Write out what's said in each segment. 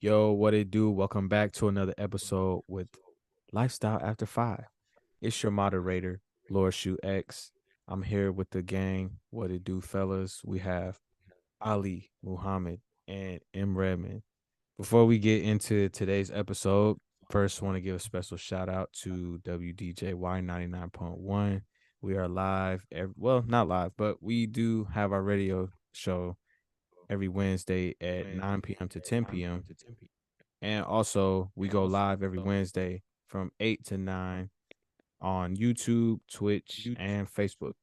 Yo, what it do? Welcome back to another episode with Lifestyle After Five. It's your moderator, Lord Shoot X. I'm here with the gang. What it do, fellas? We have Ali, Muhammad, and MRedmon. Before we get into today's episode, first want to give a special shout out to WDJY 99.1. We are live, well, not live, but we do have our radio show every Wednesday at 9 p.m. to 10 p.m. And also, we go live every Wednesday from 8 to 9 on YouTube, Twitch, and Facebook.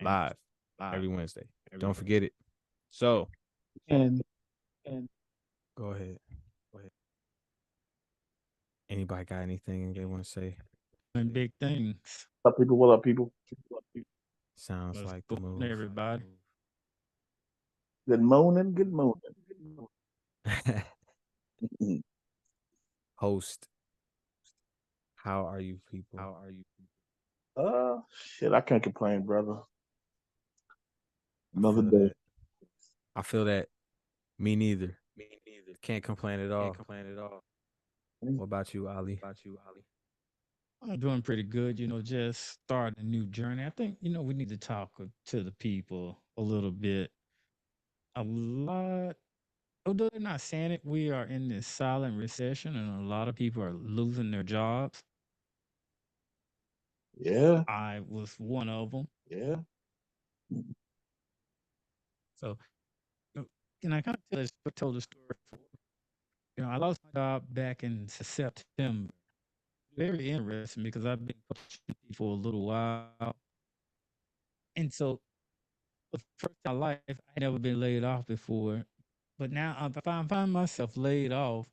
Live every Wednesday. Don't forget it. So, And go ahead. Anybody got anything they want to say? doing big things. What up, people? What up, people? Sounds What's like the going on, move. everybody? Good morning. Good morning. Host, how are you people? Shit, I can't complain, brother. I Another feel day. that. I feel that. Me neither. Can't complain at all. What about you, Ali? I'm doing pretty good. Just starting a new journey. I think we need to talk to the people a little bit. A lot, although they're not saying it, we are in this silent recession, and a lot of people are losing their jobs. Yeah. I was one of them. So, can I kind of tell the story? I lost my job back in September. Very interesting because I've been coaching for a little while. And so, for the first time in my life, I had never been laid off before. But now I find myself laid off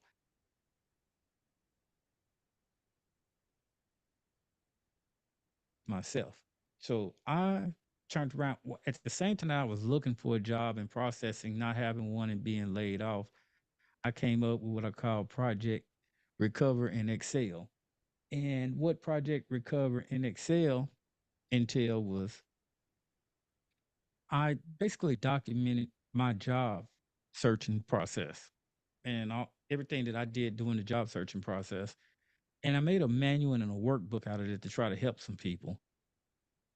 myself. So I turned around at the same time I was looking for a job in processing, not having one and being laid off. I came up with what I call Project Recover in Excel. And what Project Recover in Excel entail was I basically documented my job searching process and everything that I did during the job searching process. And I made a manual and a workbook out of it to try to help some people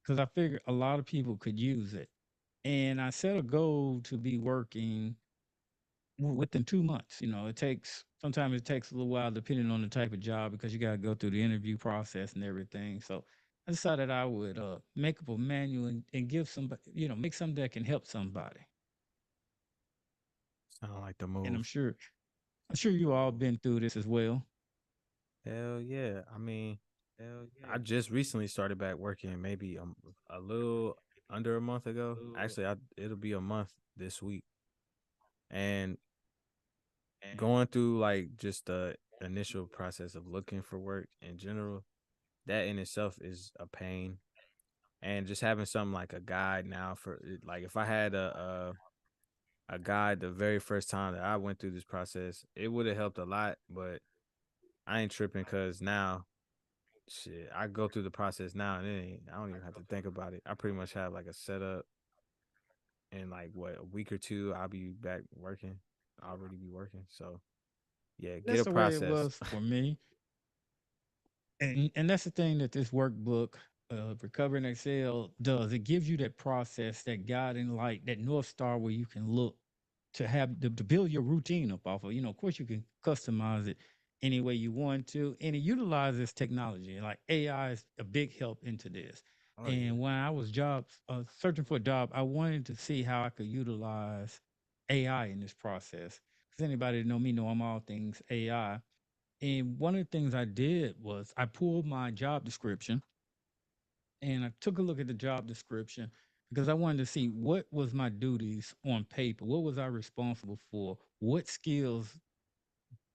because I figured a lot of people could use it. And I set a goal to be working within 2 months. Sometimes it takes a little while depending on the type of job because you got to go through the interview process and everything. So I decided I would make up a manual and give somebody, make something that can help somebody. Sound like the And move. I'm sure you all been through this as well. Hell yeah. I mean, I just recently started back working maybe a little under a month ago. Actually, it'll be a month this week. And going through like just the initial process of looking for work in general, that in itself is a pain. And just having something like a guide now for like if I had a guide the very first time that I went through this process, it would have helped a lot, but I ain't tripping because now shit, I go through the process now and I don't even have to think about it. I pretty much have like a setup in like what a week or two. I'll be back working. I'll already be working. So yeah, get That's a the way it process. was for me. And that's the thing that this workbook, Recovering Excel, does. It gives you that process, that guiding light, that North Star where you can look to build your routine up off of. Of course, you can customize it any way you want to, and it utilizes technology. Like AI is a big help into this. Oh yeah. And when I was searching for a job, I wanted to see how I could utilize AI in this process. Because anybody that know me know I'm all things AI. And one of the things I did was I pulled my job description and I took a look at the job description because I wanted to see what was my duties on paper. What was I responsible for? What skills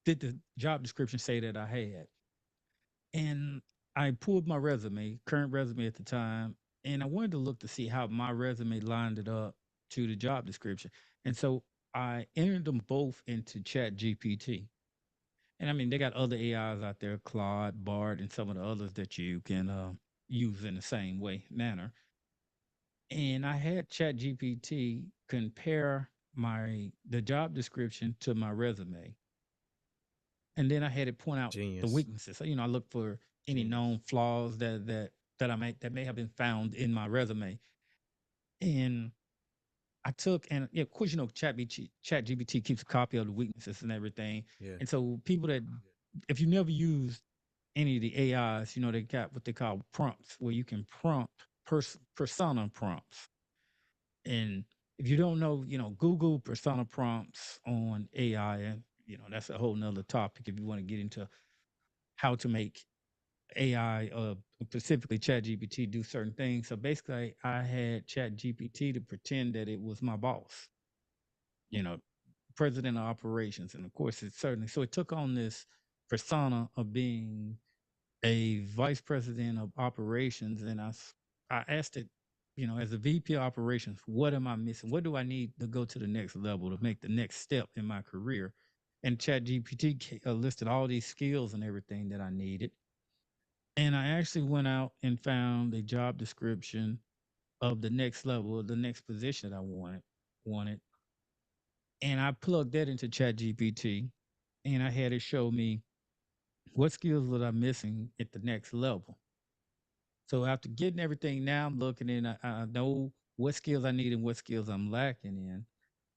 did the job description say that I had? And I pulled my resume, current resume at the time, and I wanted to look to see how my resume lined it up to the job description. And so I entered them both into Chat GPT. And I mean, they got other AIs out there, Claude, Bard, and some of the others that you can use in the same way, manner. And I had Chat GPT compare the job description to my resume. and then I had it point out the Genius. weaknesses. So, I look for any known flaws that may have been found in my resume, and I took and yeah, of course, Chat GBT keeps a copy of the weaknesses and everything. Yeah. And so people that if you never used any of the AIs, they got what they call prompts where you can prompt persona prompts. And if you don't know, Google persona prompts on AI, and that's a whole nother topic if you want to get into how to make AI, specifically ChatGPT, do certain things. So basically, I had ChatGPT to pretend that it was my boss, you know, president of operations, and of course, it certainly so it took on this persona of being a vice president of operations, and I asked it, as a VP of operations, what am I missing? What do I need to go to the next level to make the next step in my career? And ChatGPT listed all these skills and everything that I needed. And I actually went out and found a job description of the next level, the next position that I wanted. And I plugged that into ChatGPT and I had it show me what skills was I missing at the next level. So after getting everything, now I'm looking and I know what skills I need and what skills I'm lacking in.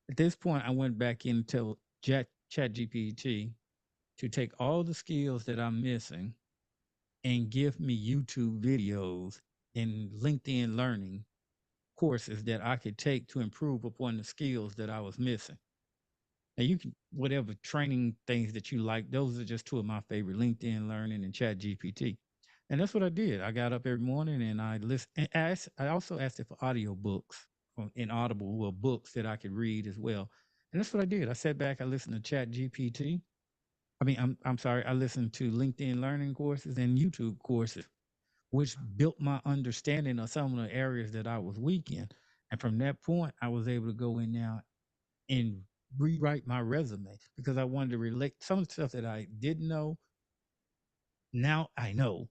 At this point, I went back into ChatGPT to take all the skills that I'm missing and give me YouTube videos and LinkedIn learning courses that I could take to improve upon the skills that I was missing. And you can, whatever training things that you like, those are just two of my favorite, LinkedIn Learning and Chat GPT. And that's what I did. I got up every morning and I listened. And I also asked it for audio books in Audible or books that I could read as well. And that's what I did. I sat back, I listened to Chat GPT. I'm sorry, I listened to LinkedIn Learning courses and YouTube courses, which built my understanding of some of the areas that I was weak in. And from that point, I was able to go in now and rewrite my resume because I wanted to relate some of the stuff that I didn't know. Now I know.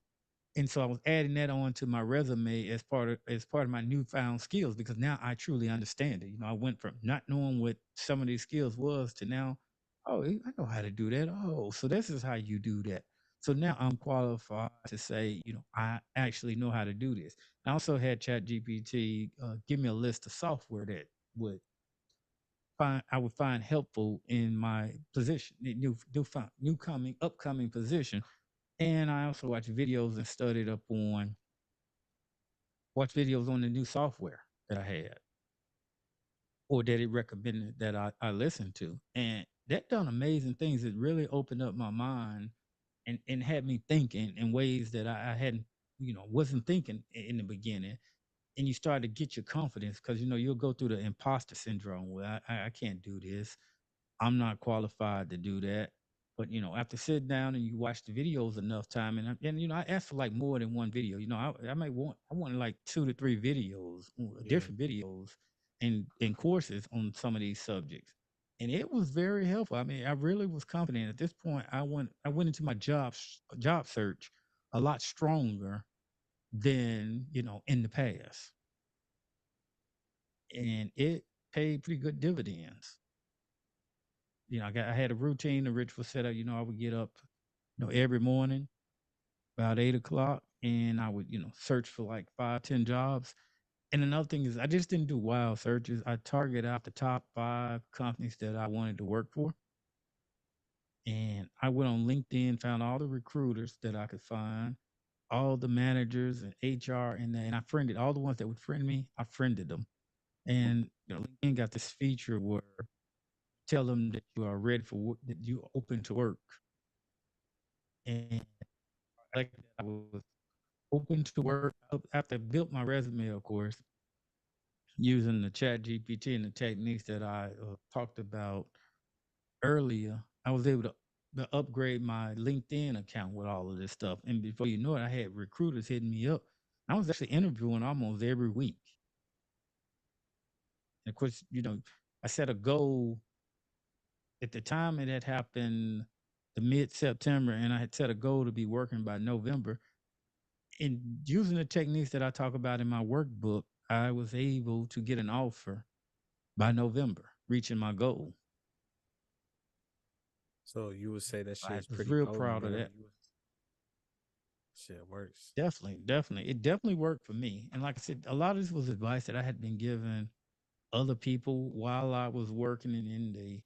And so I was adding that on to my resume as part of my newfound skills because now I truly understand it. I went from not knowing what some of these skills was to now, oh, I know how to do that. Oh, so this is how you do that. So now I'm qualified to say, I actually know how to do this. I also had ChatGPT give me a list of software that would I would find helpful in my position, new coming upcoming position. And I also watch videos on the new software that I had or that it recommended that I listened to. And that done amazing things. It really opened up my mind and had me thinking in ways that I hadn't, wasn't thinking in the beginning. And you start to get your confidence because you'll go through the imposter syndrome where I can't do this. I'm not qualified to do that. But after sitting down and you watch the videos enough time, and I asked for like more than one video. I wanted like 2 to 3 videos, Yeah. different videos, and courses on some of these subjects, and it was very helpful. I mean, I really was confident at this point. I went into my job search a lot stronger than in the past, and it paid pretty good dividends. I had a routine, a ritual set up. I would get up, every morning about 8 o'clock, and I would, search for like 5, 10 jobs. And another thing is, I just didn't do wild searches. I targeted out the top 5 companies that I wanted to work for, and I went on LinkedIn, found all the recruiters that I could find, all the managers and HR, and I friended all the ones that would friend me. I friended them, and LinkedIn got this feature where tell them that you are ready for work, that you open to work, and like I was open to work after I built my resume, of course, using the Chat GPT and the techniques that I talked about earlier. I was able to upgrade my LinkedIn account with all of this stuff. And before you know it, I had recruiters hitting me up. I was actually interviewing almost every week. And of course, I set a goal at the time it had happened the mid September, and I had set a goal to be working by November. And using the techniques that I talk about in my workbook, I was able to get an offer by November, reaching my goal. So you would say that I shit is was pretty real potent, proud of bro. that. Shit works. Definitely, definitely. It definitely worked for me. And like I said, a lot of this was advice that I had been given other people while I was working in the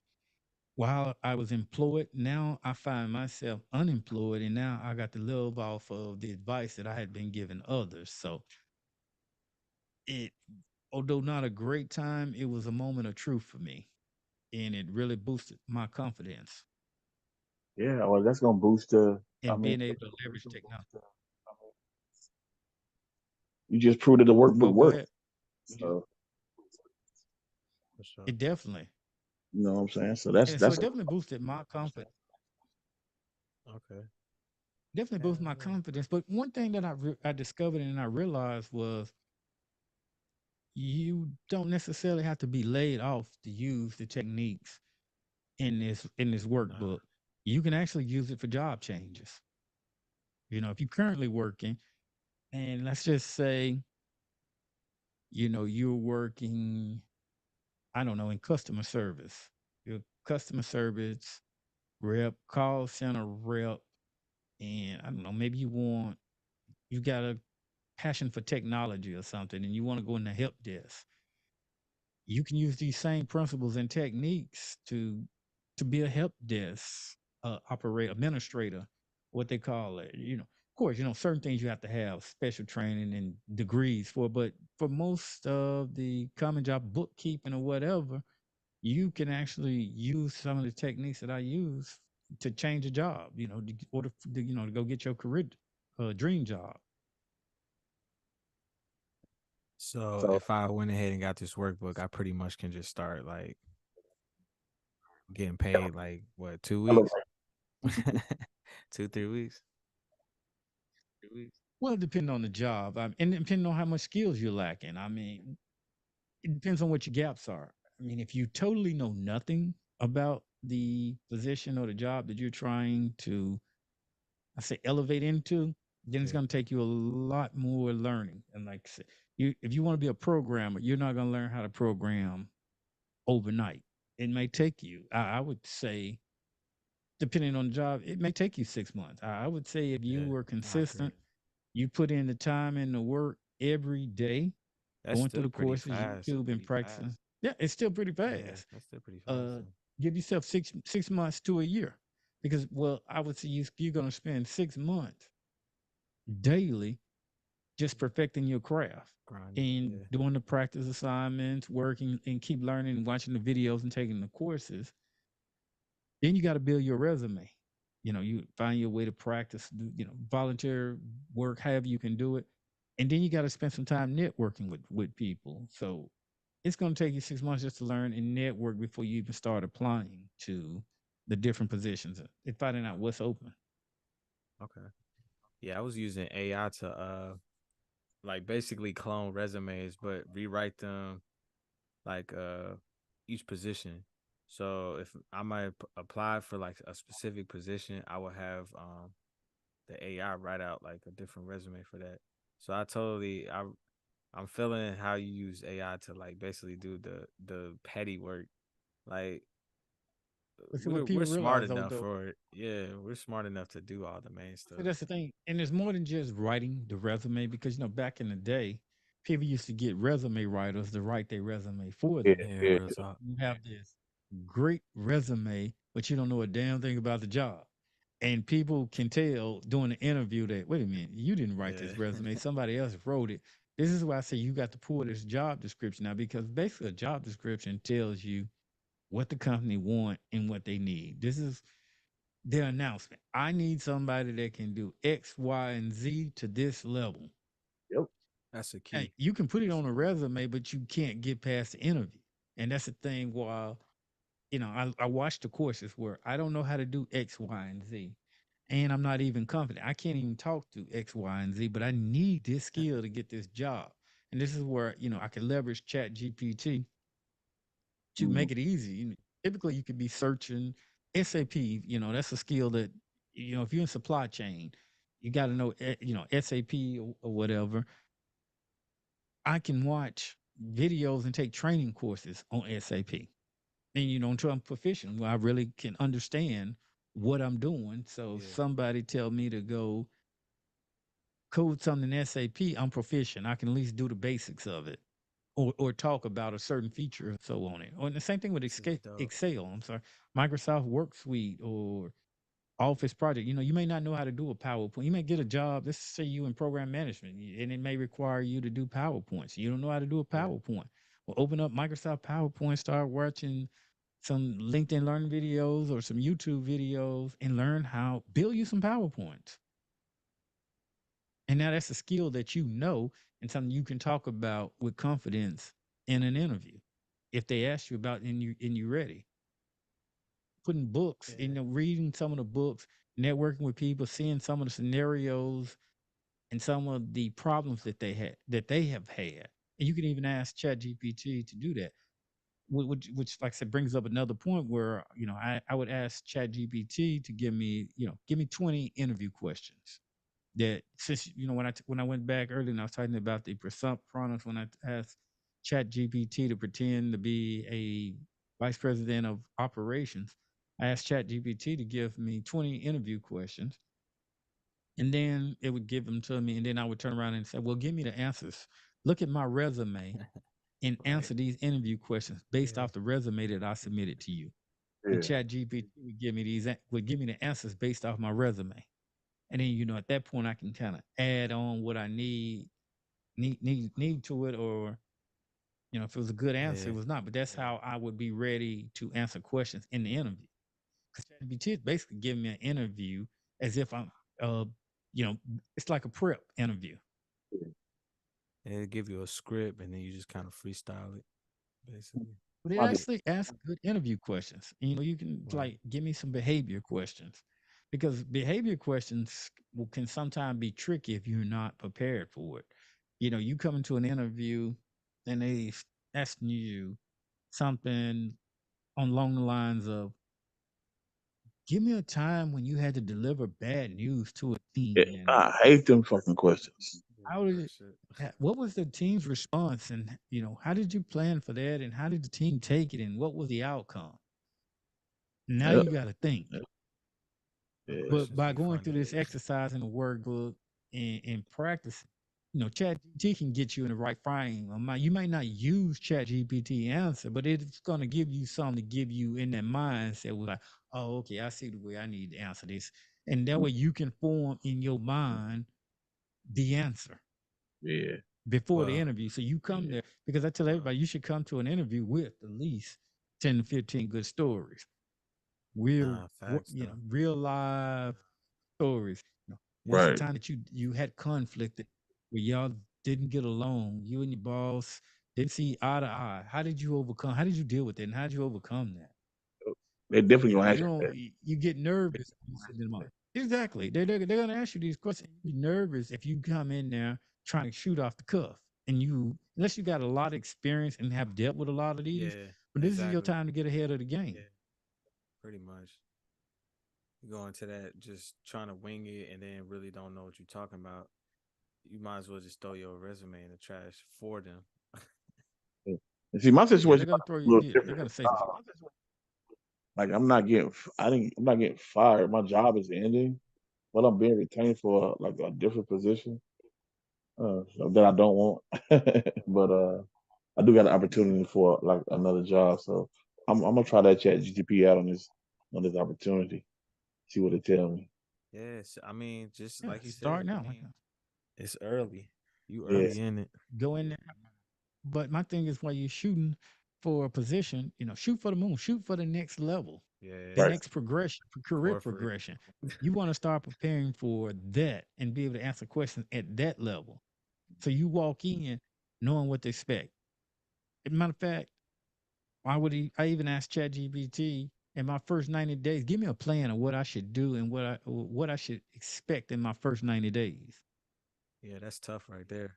while I was employed. Now I find myself unemployed, and now I got to live off of the advice that I had been giving others. So it, although not a great time, it was a moment of truth for me, and it really boosted my confidence Yeah, well, that's gonna boost the. I in mean, being able to leverage technology. you just proved that the workbook Oh, go worked. ahead. So For sure. It definitely, you know what I'm saying. So and so that's it definitely boosted my confidence. Okay. Definitely Hell boosted my yeah. confidence. But one thing that I discovered and I realized was you don't necessarily have to be laid off to use the techniques in this Nah. workbook. You can actually use it for job changes. If you're currently working, and let's just say, you're working, I don't know, in customer service. You're a customer service rep, call center rep, and I don't know, maybe you got a passion for technology or something, and you want to go in the help desk. You can use these same principles and techniques to be a help desk operator, administrator, what they call it. Of course, certain things you have to have special training and degrees for, but for most of the common job, bookkeeping or whatever, you can actually use some of the techniques that I use to change a job. To go get your career dream job. So so. if I went ahead and got this workbook, I pretty much can just start like getting paid like what, 2 weeks? 2, 3 weeks? Well, it depends on the job, and depending on how much skills you're lacking. I mean, it depends on what your gaps are. I mean, if you totally know nothing about the position or the job that you're trying to, I say, elevate into, then it's Yeah. going to take you a lot more learning. And like I said, if you want to be a programmer, you're not going to learn how to program overnight. It may take you, I would say, depending on the job, it may take you 6 months. I would say if you Yeah. were I agree. consistent, you put in the time and the work every day, That's going through still the pretty courses, fast. YouTube and practicing. Yeah, it's still pretty Yeah, fast. that's still pretty fast Uh, though. give yourself six months to a year, because I would say you're going to spend 6 months daily just perfecting your craft Grinding. and Yeah. doing the practice assignments, working and keep learning and watching the videos and taking the courses. Then you got to build your resume. You find your way to practice, volunteer work, however you can do it. And then you got to spend some time networking with people. So it's going to take you 6 months just to learn and network before you even start applying to the different positions and finding out what's open. Okay. Yeah, I was using AI to like basically clone resumes but rewrite them like each position. So if I might apply for like a specific position, I would have the AI write out like a different resume for that. So I'm feeling how you use AI to like basically do the petty work. Like But see, what we're people smart realize enough though, for it. Yeah, we're smart enough to do all the main so stuff. that's the thing. And there's more than just writing the resume, because back in the day, people used to get resume writers to write their resume for Yeah, them. Yeah, yeah. real talk. You have this great resume, but you don't know a damn thing about the job. And people can tell during the interview that, wait a minute, you didn't write Yeah. this resume. Somebody else wrote it. This is why I say you got to pull this job description out, because basically a job description tells you what the company want and what they need. This is their announcement. I need somebody that can do X, Y, and Z to this level. Yep. That's a Hey, key. you can put it on a resume, but you can't get past the interview. And that's the thing. While I watched the courses where I don't know how to do X, Y, and Z. And I'm not even confident. I can't even talk to X, Y, and Z, but I need this skill to get this job. And this is where, I can leverage Chat GPT to Mm-hmm. make it easy. Typically, you could be searching SAP. That's a skill that, if you're in supply chain, you got to know, SAP or whatever. I can watch videos and take training courses on SAP. And until I'm proficient, where I really can understand what I'm doing. So Yeah. somebody tell me to go code something in SAP, I'm proficient. I can at least do the basics of it. Or talk about a certain feature or so on it. Or the same thing with This is dope. Excel. I'm sorry, Microsoft Work Suite or Office project. You may not know how to do a PowerPoint. You may get a job. Let's say you in program management, and it may require you to do PowerPoints. You don't know how to do a Yeah. PowerPoint. Well, open up Microsoft PowerPoint, start watching some LinkedIn learning videos or some YouTube videos, and learn how build you some PowerPoints. And now that's a skill that you know and something you can talk about with confidence in an interview. If they ask you about and you ready. Putting books, Yeah. reading some of the books, networking with people, seeing some of the scenarios and some of the problems that they have had. And you can even ask ChatGPT to do that. Which, like I said, brings up another point where I would ask ChatGPT to give me 20 interview questions that, since when I went back earlier and I was talking about the prompts when I asked Chat GPT to pretend to be a vice president of operations, I asked Chat GPT to give me 20 interview questions, and then it would give them to me, and then I would turn around and say, well, give me the answers. Look at my resume and Right. answer these interview questions based Yeah. off the resume that I submitted to you. And Yeah. Chat GPT would give me the answers based off my resume. And then, at that point I can kind of add on what I need to it, or if it was a good answer, Yeah. it was not. But that's how I would be ready to answer questions in the interview. Because ChatGPT is basically giving me an interview as if I'm, uh, you know, it's like a prep interview. It'll give you a script and then you just kind of freestyle it, basically. But it My bad. actually asks good interview questions. You can Right. like give me some behavior questions, because behavior questions can sometimes be tricky if you're not prepared for it. You come into an interview and they asking you something along the lines of, "Give me a time when you had to deliver bad news to a Yeah, team, and I hate them fucking questions. Yeah, how did that it, shit. what was the team's response, and how did you plan for that, and how did the team take it, and what was the outcome?" Now Yep. you got to think. Yep. Them Yeah. But questions by be going through funny. this exercise in the workbook and practice, ChatGPT can get you in the right frame of mind. You might not use ChatGPT answer, but it's going to give you something to give you in that mindset with like, oh, okay, I see the way I need to answer this. And that way you can form in your mind the answer Yeah. before the Well, interview. So you come there, because I tell everybody you should come to an interview with at least 10 to 15 good stories. Real, nah, facts though. real live stories. What's the Right. time that you had conflict where y'all didn't get along? You and your boss didn't see eye to eye. How did you overcome? How did you deal with it? And how did you overcome that? They're definitely gonna ask You know, you you get nervous when you sit in the moment. Exactly. They're going to ask you these questions. You get nervous if you come in there trying to shoot off the cuff, and unless you got a lot of experience and have dealt with a lot of these, Yeah, but this is your exactly. time to get ahead of the game. Pretty much. You go into that just trying to wing it and then really don't know what you're talking about. You might as well just throw your resume in the trash for them. that. And see, my Yeah, they're situation going to throw a you. little Yeah, they're different. going to say, Like I'm not getting, I'm not getting fired. My job is ending, but I'm being retained for like a different position so that I don't want. But I do got an opportunity for like another job, so I'm gonna try that Chat GTP out on this opportunity. See what it tell me. Yes, I mean, just yeah, like you start said, now. it's early. You Yeah. early in it. Go in there. But my thing is, while you're shooting for a position, shoot for the moon, shoot for the next level, the Yeah, Right. next progression, career corporate. progression. You want to start preparing for that and be able to answer questions at that level. So you walk in knowing what to expect. As a matter of fact, I even asked ChatGPT in my first 90 days, give me a plan of what I should do and what I should expect in my first 90 days. Yeah, that's tough right there.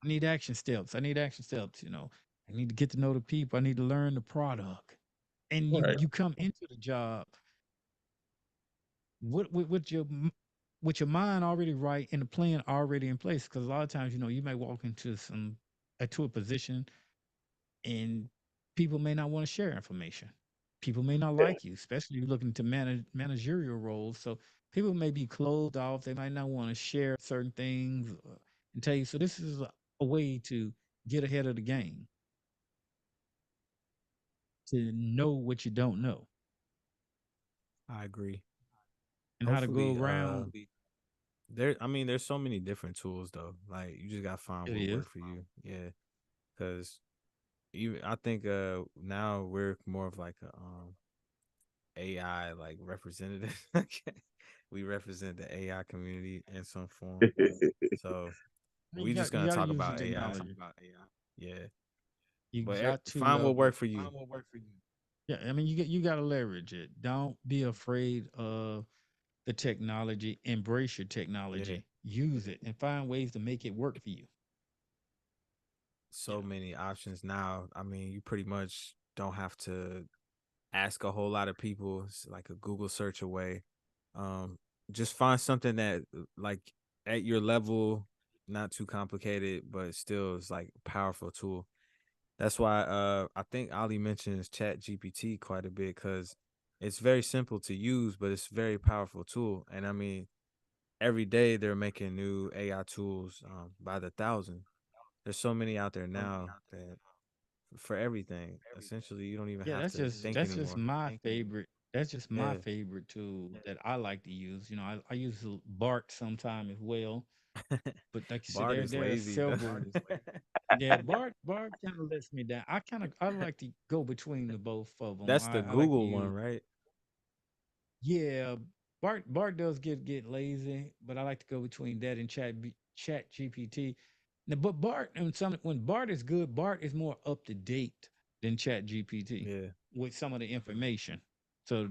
I need action steps. I need action steps. I need to get to know the people. I need to learn the product. And you Right. you come into the job with your mind already right and the plan already in place. Because a lot of times, you may walk to a position and people may not want to share information. people may not Yeah. like you, especially if you're looking to manage managerial roles. So people may be closed off. They might not want to share certain things and tell you. So this is a way to get ahead of the game, to know what you don't know I agree. and how to go Hopefully, around. there's so many different tools though. Like you just gotta find It what is. work for you. Yeah, because even I think now we're more of like a AI like representative. We represent the AI community in some form. So I mean, we just you gonna got to talk use the about AI. technology. Yeah, You but got to find what work for find you. what works for you. Yeah, I mean, you got to leverage it. Don't be afraid of the technology. Embrace your Yeah, technology. Use it and find ways to make it work for you. You so know. many options now. I mean, you pretty much don't have to ask a whole lot of people. It's like a Google search away. Just find something that like at your level, not too complicated, but still is like a powerful tool. That's why I think Ali mentions Chat GPT quite a bit because it's very simple to use, but it's a very powerful tool. And I mean, every day they're making new AI tools by the thousand. There's so many out there now that for everything, essentially, you don't even Yeah, have to think that's just anymore. my favorite. That's just my Yeah, favorite tool that I like to use. You know, I use Bart sometime as well. But like you said, Bart is there are lazy though. several. Yeah, Bart kind of lets me down. I like to go between the both of them. That's the I like to Google one, use. right? Yeah, Bart does get lazy, but I like to go between that and Chat GPT. Now, but Bart and some when Bart is good, Bart is more up to date than Chat GPT Yeah, with some of the information. So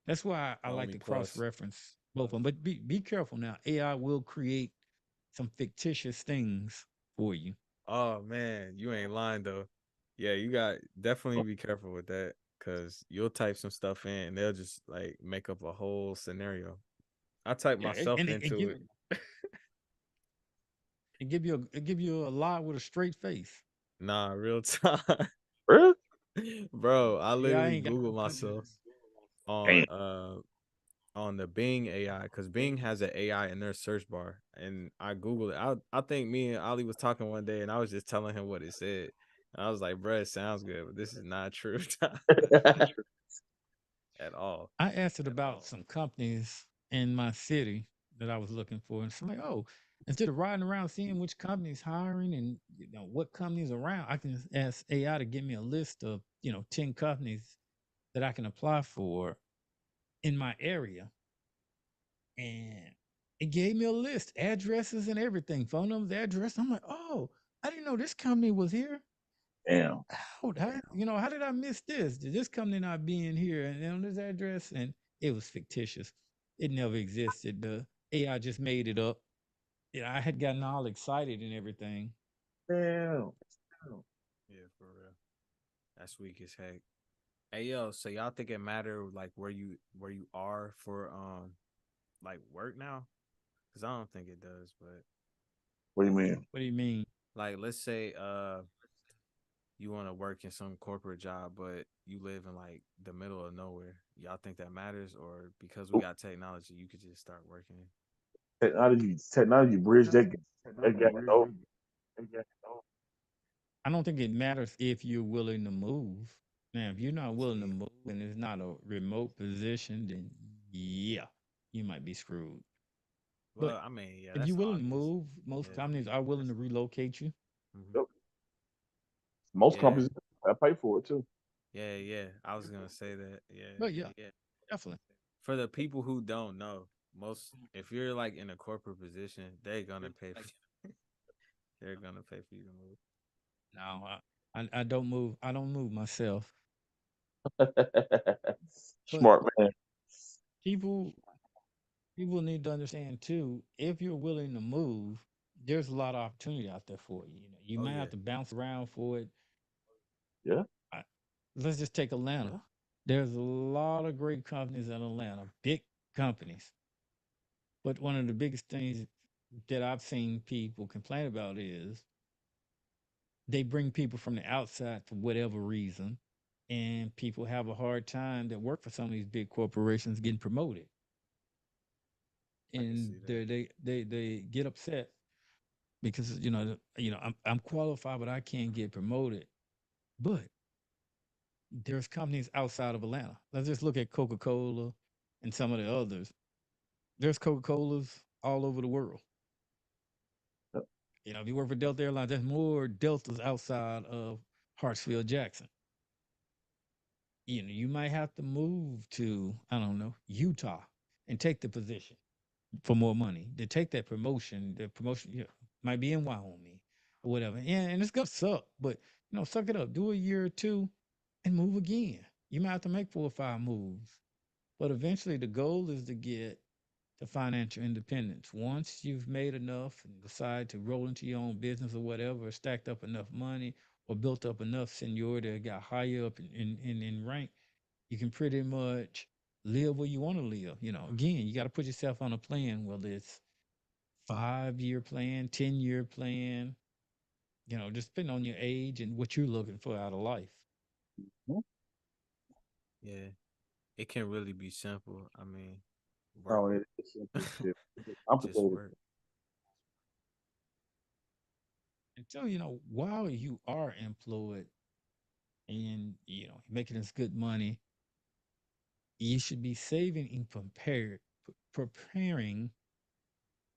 that's why I the like only to cross plus. reference both of them. But be careful now. AI will create some fictitious things for you. Oh man, you ain't lying though. Yeah, you got definitely be careful with that because you'll type some stuff in and they'll just like make up a whole scenario. I type Yeah, myself and into it. it give you a lie with a straight face. Nah, real time. Really? Bro, I Yeah, I literally ain't got Google no company. myself on Damn. on the Bing AI because Bing has an AI in their search bar, and I Googled it. I think me and Ali was talking one day, and I was just telling him what it said. And I was like, "Bro, it sounds good, but this is not true at all." I asked it about some companies in my city that I was looking for, and so I'm like, oh, instead of riding around seeing which companies hiring and what companies around, I can just ask AI to give me a list of 10 companies that I can apply for in my area, and it gave me a list, addresses and everything, phone numbers, address. I'm like, oh, I didn't know this company was here. Damn. How did I miss this? Did this company not be in here and on this address? And it was fictitious. It never existed. The AI just made it up. Yeah, I had gotten all excited and everything. Damn. Yeah, for real. That's weak as heck. Hey yo, so y'all think it matter like where you are for like work now? Because I don't think it does, but What do you mean? What do you mean? like let's say you want to work in some corporate job, but you live in like the middle of nowhere. Y'all think that matters, or because we Oop. got technology, you could just start working? Technology bridge that gap over. I don't think it matters if you're willing to move. Now, if you're not willing to See, move and it's not a remote position, then yeah, you might be screwed. But well, I mean, yeah, if that's you're willing to obvious. move, most Yeah, companies are willing to relocate you. hmm Yep. Most yeah, companies I pay for it too. yeah, yeah. I was gonna say that. Yeah, But yeah, definitely. for the people who don't know, most if you're like in a corporate position, they're gonna pay for. They're gonna pay for you to move. No, I don't move. I don't move myself. But Smart man. people people need to understand too, if you're willing to move, there's a lot of opportunity out there for you. You Oh might yeah, have to bounce around for it. Yeah. I, let's just take Atlanta. There's a lot of great companies in Atlanta, big companies. But one of the biggest things that I've seen people complain about is they bring people from the outside for whatever reason. and people have a hard time that work for some of these big corporations getting promoted, I can and see that. they get upset because I'm qualified, but I can't get promoted. But there's companies outside of Atlanta. Let's just look at Coca Cola and some of the others. There's Coca Colas all over the world. Yep. If you work for Delta Airlines, there's more Deltas outside of Hartsfield Jackson. You might have to move to, I don't know, Utah and take the position for more money. To take that promotion, the promotion might be in Wyoming or whatever. And it's gonna suck, but suck it up. Do a year or two and move again. You might have to make 4 or 5 moves. But eventually the goal is to get to financial independence. Once you've made enough and decide to roll into your own business or whatever, or stacked up enough money or built up enough seniority or got higher up in rank, you can pretty much live where you want to live. Again, you got to put yourself on a plan, whether it's 5-year plan, 10-year plan, just depending on your age and what you're looking for out of life. Mhm. Yeah, it can really be simple. I mean, work, No, it's simple as shit. It's just complicated. work. And so, while you are employed and, making this good money, you should be saving and preparing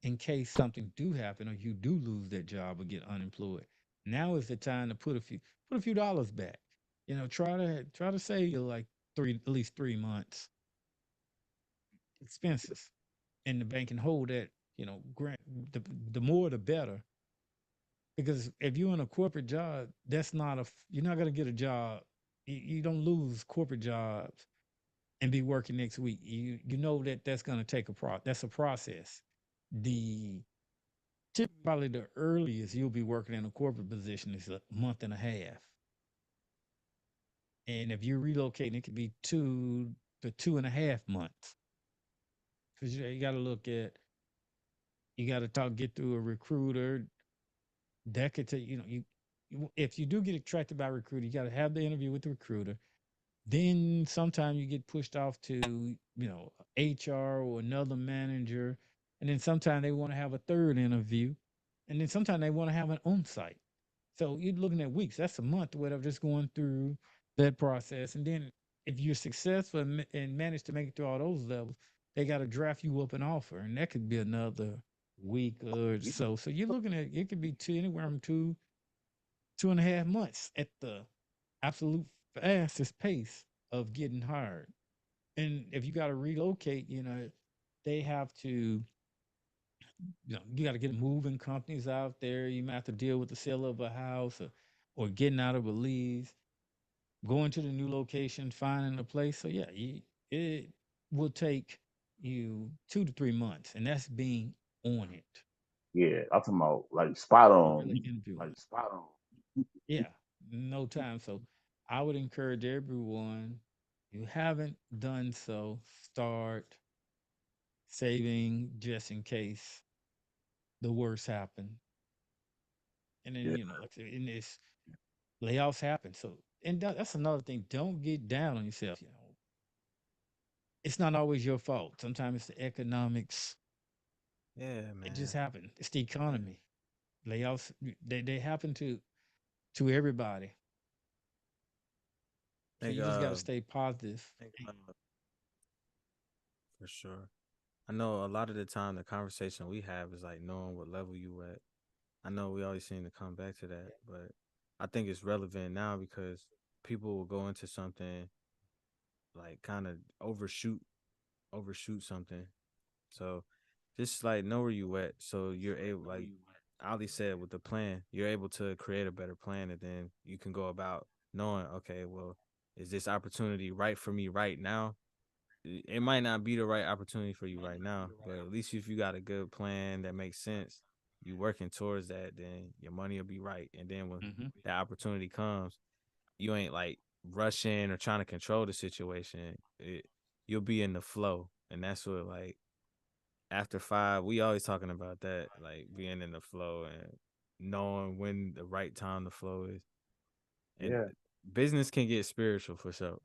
in case something do happen or you do lose that job or get unemployed. Now is the time to put a few dollars back. Try to save you like at least 3 months expenses in the bank and hold that, grant the more the better. Because if you're in a corporate job, you're not gonna get a job. You don't lose corporate jobs and be working next week. You know that's gonna take that's a process. The Probably the earliest you'll be working in a corporate position is a month and a half. And if you're relocating, it could be 2 to 2.5 months. Because you got to get through a recruiter. That could take, if you do get attracted by a recruiter, you got to have the interview with the recruiter. Then sometimes you get pushed off to, HR or another manager. And then sometimes they want to have a third interview. And then sometimes they want to have an on site. So you're looking at weeks. That's a month or whatever, just going through that process. And then if you're successful and manage to make it through all those levels, they got to draft you up an offer. And that could be another week or so. So you're looking at it could be anywhere from 2.5 months at the absolute fastest pace of getting hired. And if you got to relocate, they have to, you got to get moving companies out there. You might have to deal with the sale of a house or getting out of a lease, going to the new location, finding a place. So yeah, it will take you 2 to 3 months, and that's being on it, Yeah, I'm talking about like spot really on. interviewing. Like spot on. Yeah, no time. So I would encourage everyone, you haven't done so, start saving just in case the worst happen. And then, Yeah, like I said, in this layoffs happen. So, and that's another thing. Don't get down on yourself. It's not always your fault. Sometimes it's the economics. Yeah, It just man. happened. It's the Yeah. economy. Layoffs, they happen to everybody. So Think you just got to stay positive. for sure. I know a lot of the time the conversation we have is like knowing what level you at. I know we always seem to come back to that, but I think it's relevant now because people will go into something like kind of overshoot something. So just like know where you at. So you're able, like Ali said, with the plan, you're able to create a better plan, and then you can go about knowing, okay, well, is this opportunity right for me right now? It might not be the right opportunity for you right now, but at least if you got a good plan that makes sense, you working towards that, then your money will be right. And then when Hmm. that opportunity comes, you ain't like rushing or trying to control the situation. You'll be in the flow, and that's what like after 5, we always talking about that, like being in the flow and knowing when the right time to flow is. And yeah. business can get spiritual for sure.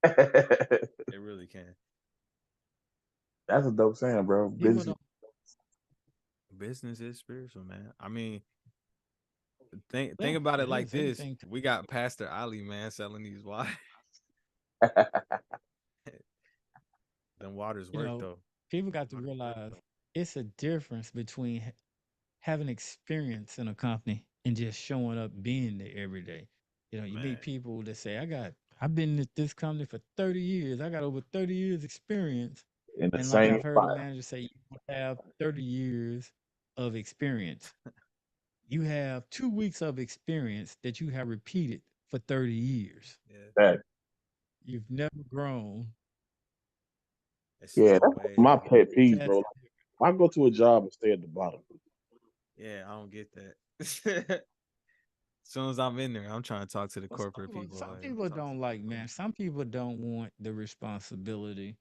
It really can. That's a dope saying, bro. People Business. don't. Business is spiritual, man. I mean, think Yeah, about it it like is. this. Everything. We got Pastor Ali, man, selling these water. Them waters You work know, though. people got to realize it's a difference between having experience in a company and just showing up being there every day. You know, you meet Man. people that say, I've been at this company for 30 years. I got over 30 years experience. In the And like same I've heard a spot. manager say, you have 30 years of experience. You have 2 weeks of experience that you have repeated for 30 years. Yeah. That, You've never grown. It's yeah, just the that's way my that pet peeve, bro. That's Like, I go to a job and stay at the bottom. yeah, I don't get that. As soon as I'm in there, I'm trying to talk to the Well, corporate people. some Like, people don't like, man. Some people don't want the responsibility.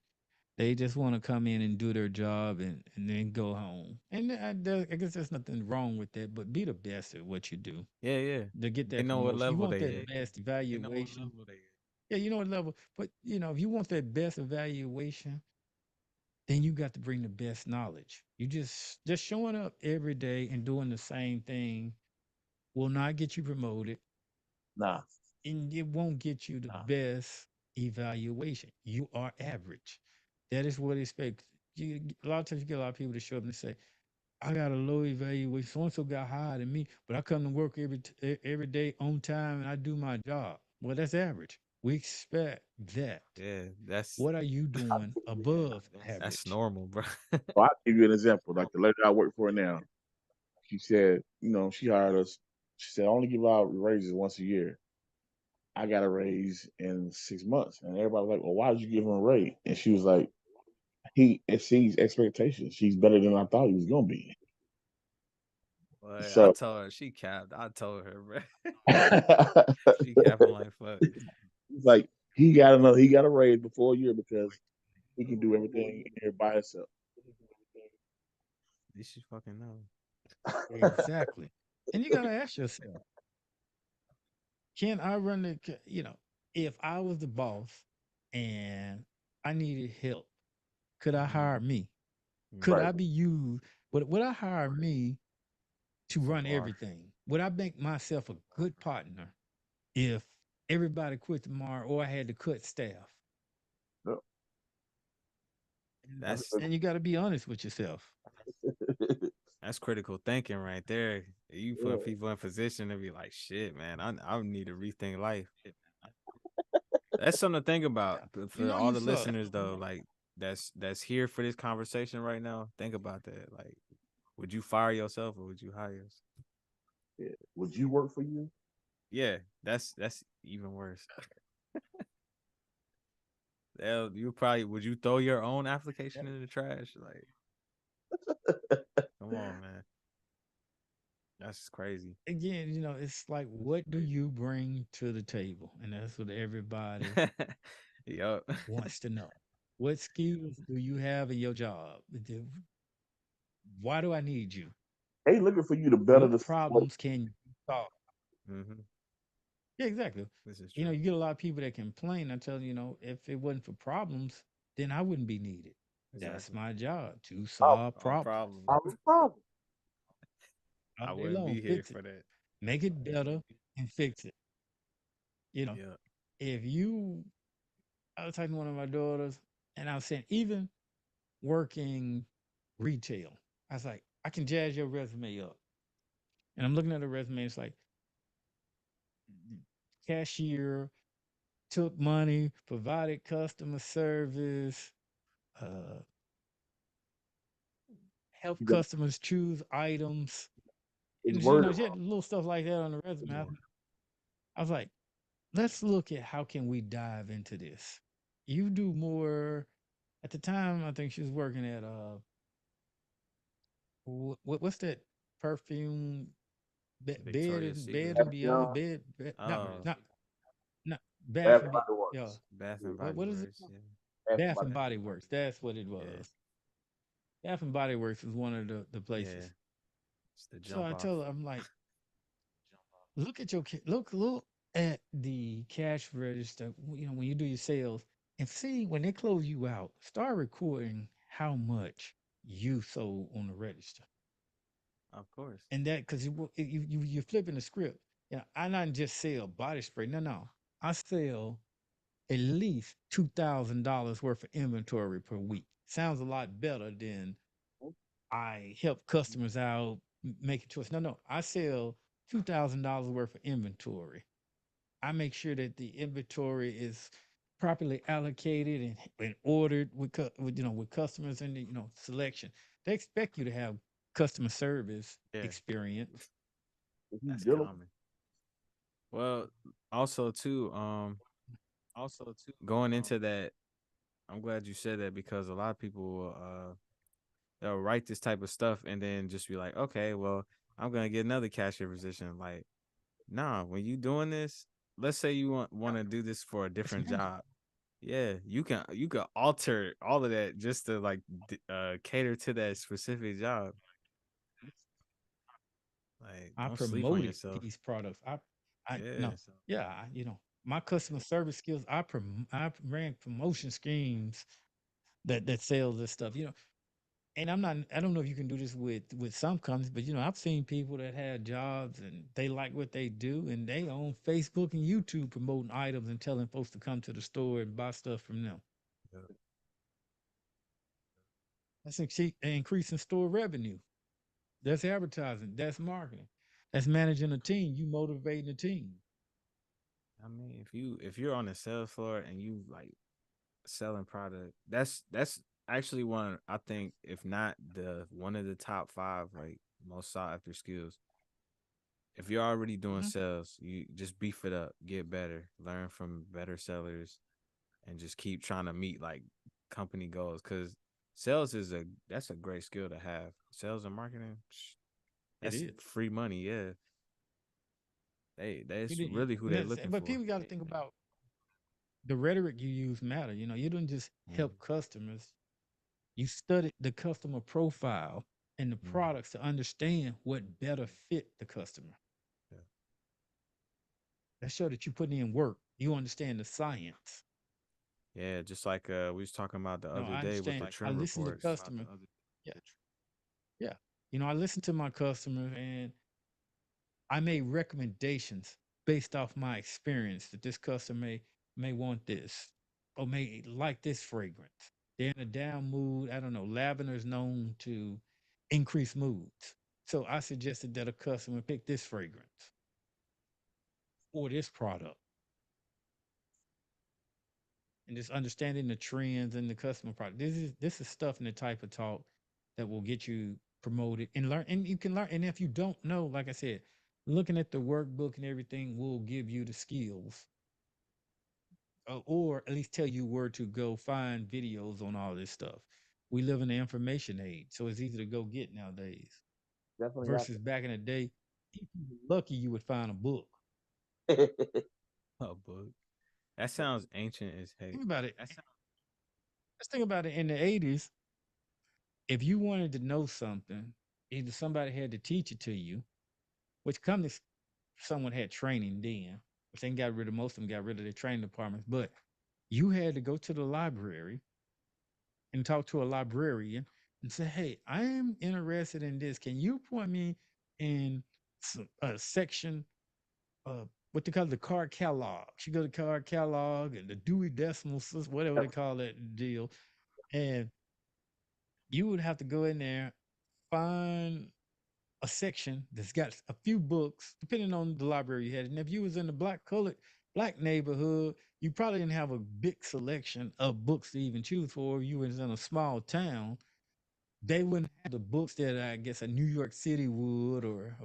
They just want to come in and do their job and then go home. And I guess there's nothing wrong with that, but be the best at what you do yeah, yeah. to get They that know what promotion. You level want they that at. best evaluation. Yeah, you know what level. But, if you want that best evaluation, then you got to bring the best knowledge. You just showing up every day and doing the same thing will not get you promoted, Nah, and it won't get you the best evaluation. You are average. That is what expects. A lot of times you get a lot of people to show up and say, I got a low evaluation. So and so got higher than me, but I come to work every day on time and I do my job. Well, that's average. We expect that. Yeah, that's What are you doing above that's average? normal, bro. so I'll give you an example. Like the lady I work for now, she said, she hired us. She said, I only give out raises once a year. I got a raise in 6 months. And everybody was like, well, why did you give him a raise? And she was like, he exceeds expectations. She's better than I thought he was going to be. But I So, told her she capped. I told her, bro. he's She capping like fuck. like, he got a raise before a year because he can do everything in here by himself. Did she fucking know? Exactly. And you got to ask yourself, can I run if I was the boss and I needed help, could I Mm-hmm. hire me? Could Right. I be used? Would I hire me to It's a run bar. everything? Would I make myself a good partner if everybody quit tomorrow or I had to cut staff? Yep. And, That's That's and you got to be honest with yourself. that's critical thinking right there. You yeah. put people in position to be like, shit, man. I need to rethink life. That's something to think about Yeah. You for know all you the suck. listeners though. Like that's here for this conversation right now. Think about that. Like, would you fire yourself or would you hire yourself? Yeah. Would you work for you? Yeah, that's even worse. You probably would you throw your own application in the trash? Like, come on, man. That's crazy. Again, it's like, what do you bring to the table? And that's what everybody Yup. wants to know. What skills do you have in your job? Why do I need you? They looking for you to better What the situation. problems can you solve? Hmm. Yeah, exactly. This is true. You get a lot of people that complain. I tell you, if it wasn't for problems, then I wouldn't be needed. That's Exactly. my job to Oh, solve All problems problems. problem. all I day wouldn't long. be here Fix it, for that. make it better, and fix it. You know, Yeah. if you, I was talking to one of my daughters, and I was saying, even working retail, I was like, I can jazz your resume up. And I'm looking at the resume, it's like cashier, took money, provided customer service, uh, help You got customers choose items. it's And word. she had little stuff like that on the resume. I was like, let's look at how can we dive into this. You do more. At the time, I think she was working at what's that perfume Victoria's bed Secret. and Yeah, beyond bed, not Oh, not not Bath Bath and and be Body yeah. Works. Bath and Body What is it? Works. Yeah. Bath and Bath Body and Body Works. That's what it Yeah. was. Bath and Body Works was one of the Yeah. places. It's the So jump I off. tell her, I'm like, look at your kid. Look. at the cash register, when you do your sales, and see when they close you out, start recording how much you sold on the register. Of course. And that because you're flipping the script. I not just sell body spray. No, no. I sell at least $2,000 worth of inventory per week. Sounds a lot better than I help customers out making choice. No, no. I sell $2,000 worth of inventory. I make sure that the inventory is properly allocated and ordered with customers and the selection. They expect you to have customer service Yeah, experience. If you that's dealing common. Well, also too, going into that, I'm glad you said that because a lot of people will, they'll write this type of stuff and then just be like, okay, well, I'm gonna get another cashier position. Like, nah, when you doing this, let's say you want to do this for a It's different magic. job. Yeah, you can alter all of that just to like cater to that specific job. Like, I don't sleep on promoted yourself. these products. I Yeah, no, yeah, my customer service skills. I ran promotion schemes that sells this stuff. And I don't know if you can do this with some companies, but I've seen people that had jobs and they like what they do, and they on Facebook and YouTube promoting items and telling folks to come to the store and buy stuff from them. yeah. That's increasing store revenue. That's advertising. That's marketing. That's managing a team. You motivating a team. I mean, if you're on the sales floor and you like selling product, that's actually one I think, if not the one of the top five like most sought after skills. If you're already doing Mhm. sales, you just beef it up, get better, learn from better sellers, and just keep trying to meet like company goals. Because sales that's a great skill to have. Sales and marketing, It that's is. free money. Yeah, You that's didn't, really who and they that's, looking but for. people got to think about the rhetoric you use matter. You don't just Mm-hmm. help customers. You study the customer profile and the Mm-hmm. products to understand what better fit the customer. Yeah. That show that you put in work. You understand the science. Yeah, just like we was talking about the No, other I day with understand. the I trend listen to reports. customers. Yeah, yeah. I listen to my customers and I made recommendations based off my experience that this customer may want this or may like this fragrance. They're in a down mood. I don't know. Lavender is known to increase moods. So I suggested that a customer pick this fragrance or this product, and just understanding the trends and the customer product. This is stuff in the type of talk that will get you promoted and learn. And you can learn. And if you don't know, like I said, looking at the workbook and everything will give you the skills, or at least tell you where to go find videos on all this stuff. We live in the information age, so it's easy to go get nowadays. definitely got Versus back in the day, if you were lucky, you would find a book. that. A book. That sounds ancient as heck. Think about it. Let's think about it. In the '80s, if you wanted to know something, either somebody had to teach it to you, which companies someone had training then, which they got rid of most of them got rid of their training departments, but you had to go to the library and talk to a librarian and say, "Hey, I am interested in this. Can you point me in a section, what they call the card catalog?" You go to card catalog and the Dewey Decimal System, whatever they call that deal, and you would have to go in there, find a section that's got a few books, depending on the library you had. And if you was in the black neighborhood, you probably didn't have a big selection of books to even choose for. If you was in a small town, they wouldn't have the books that I guess a New York City would or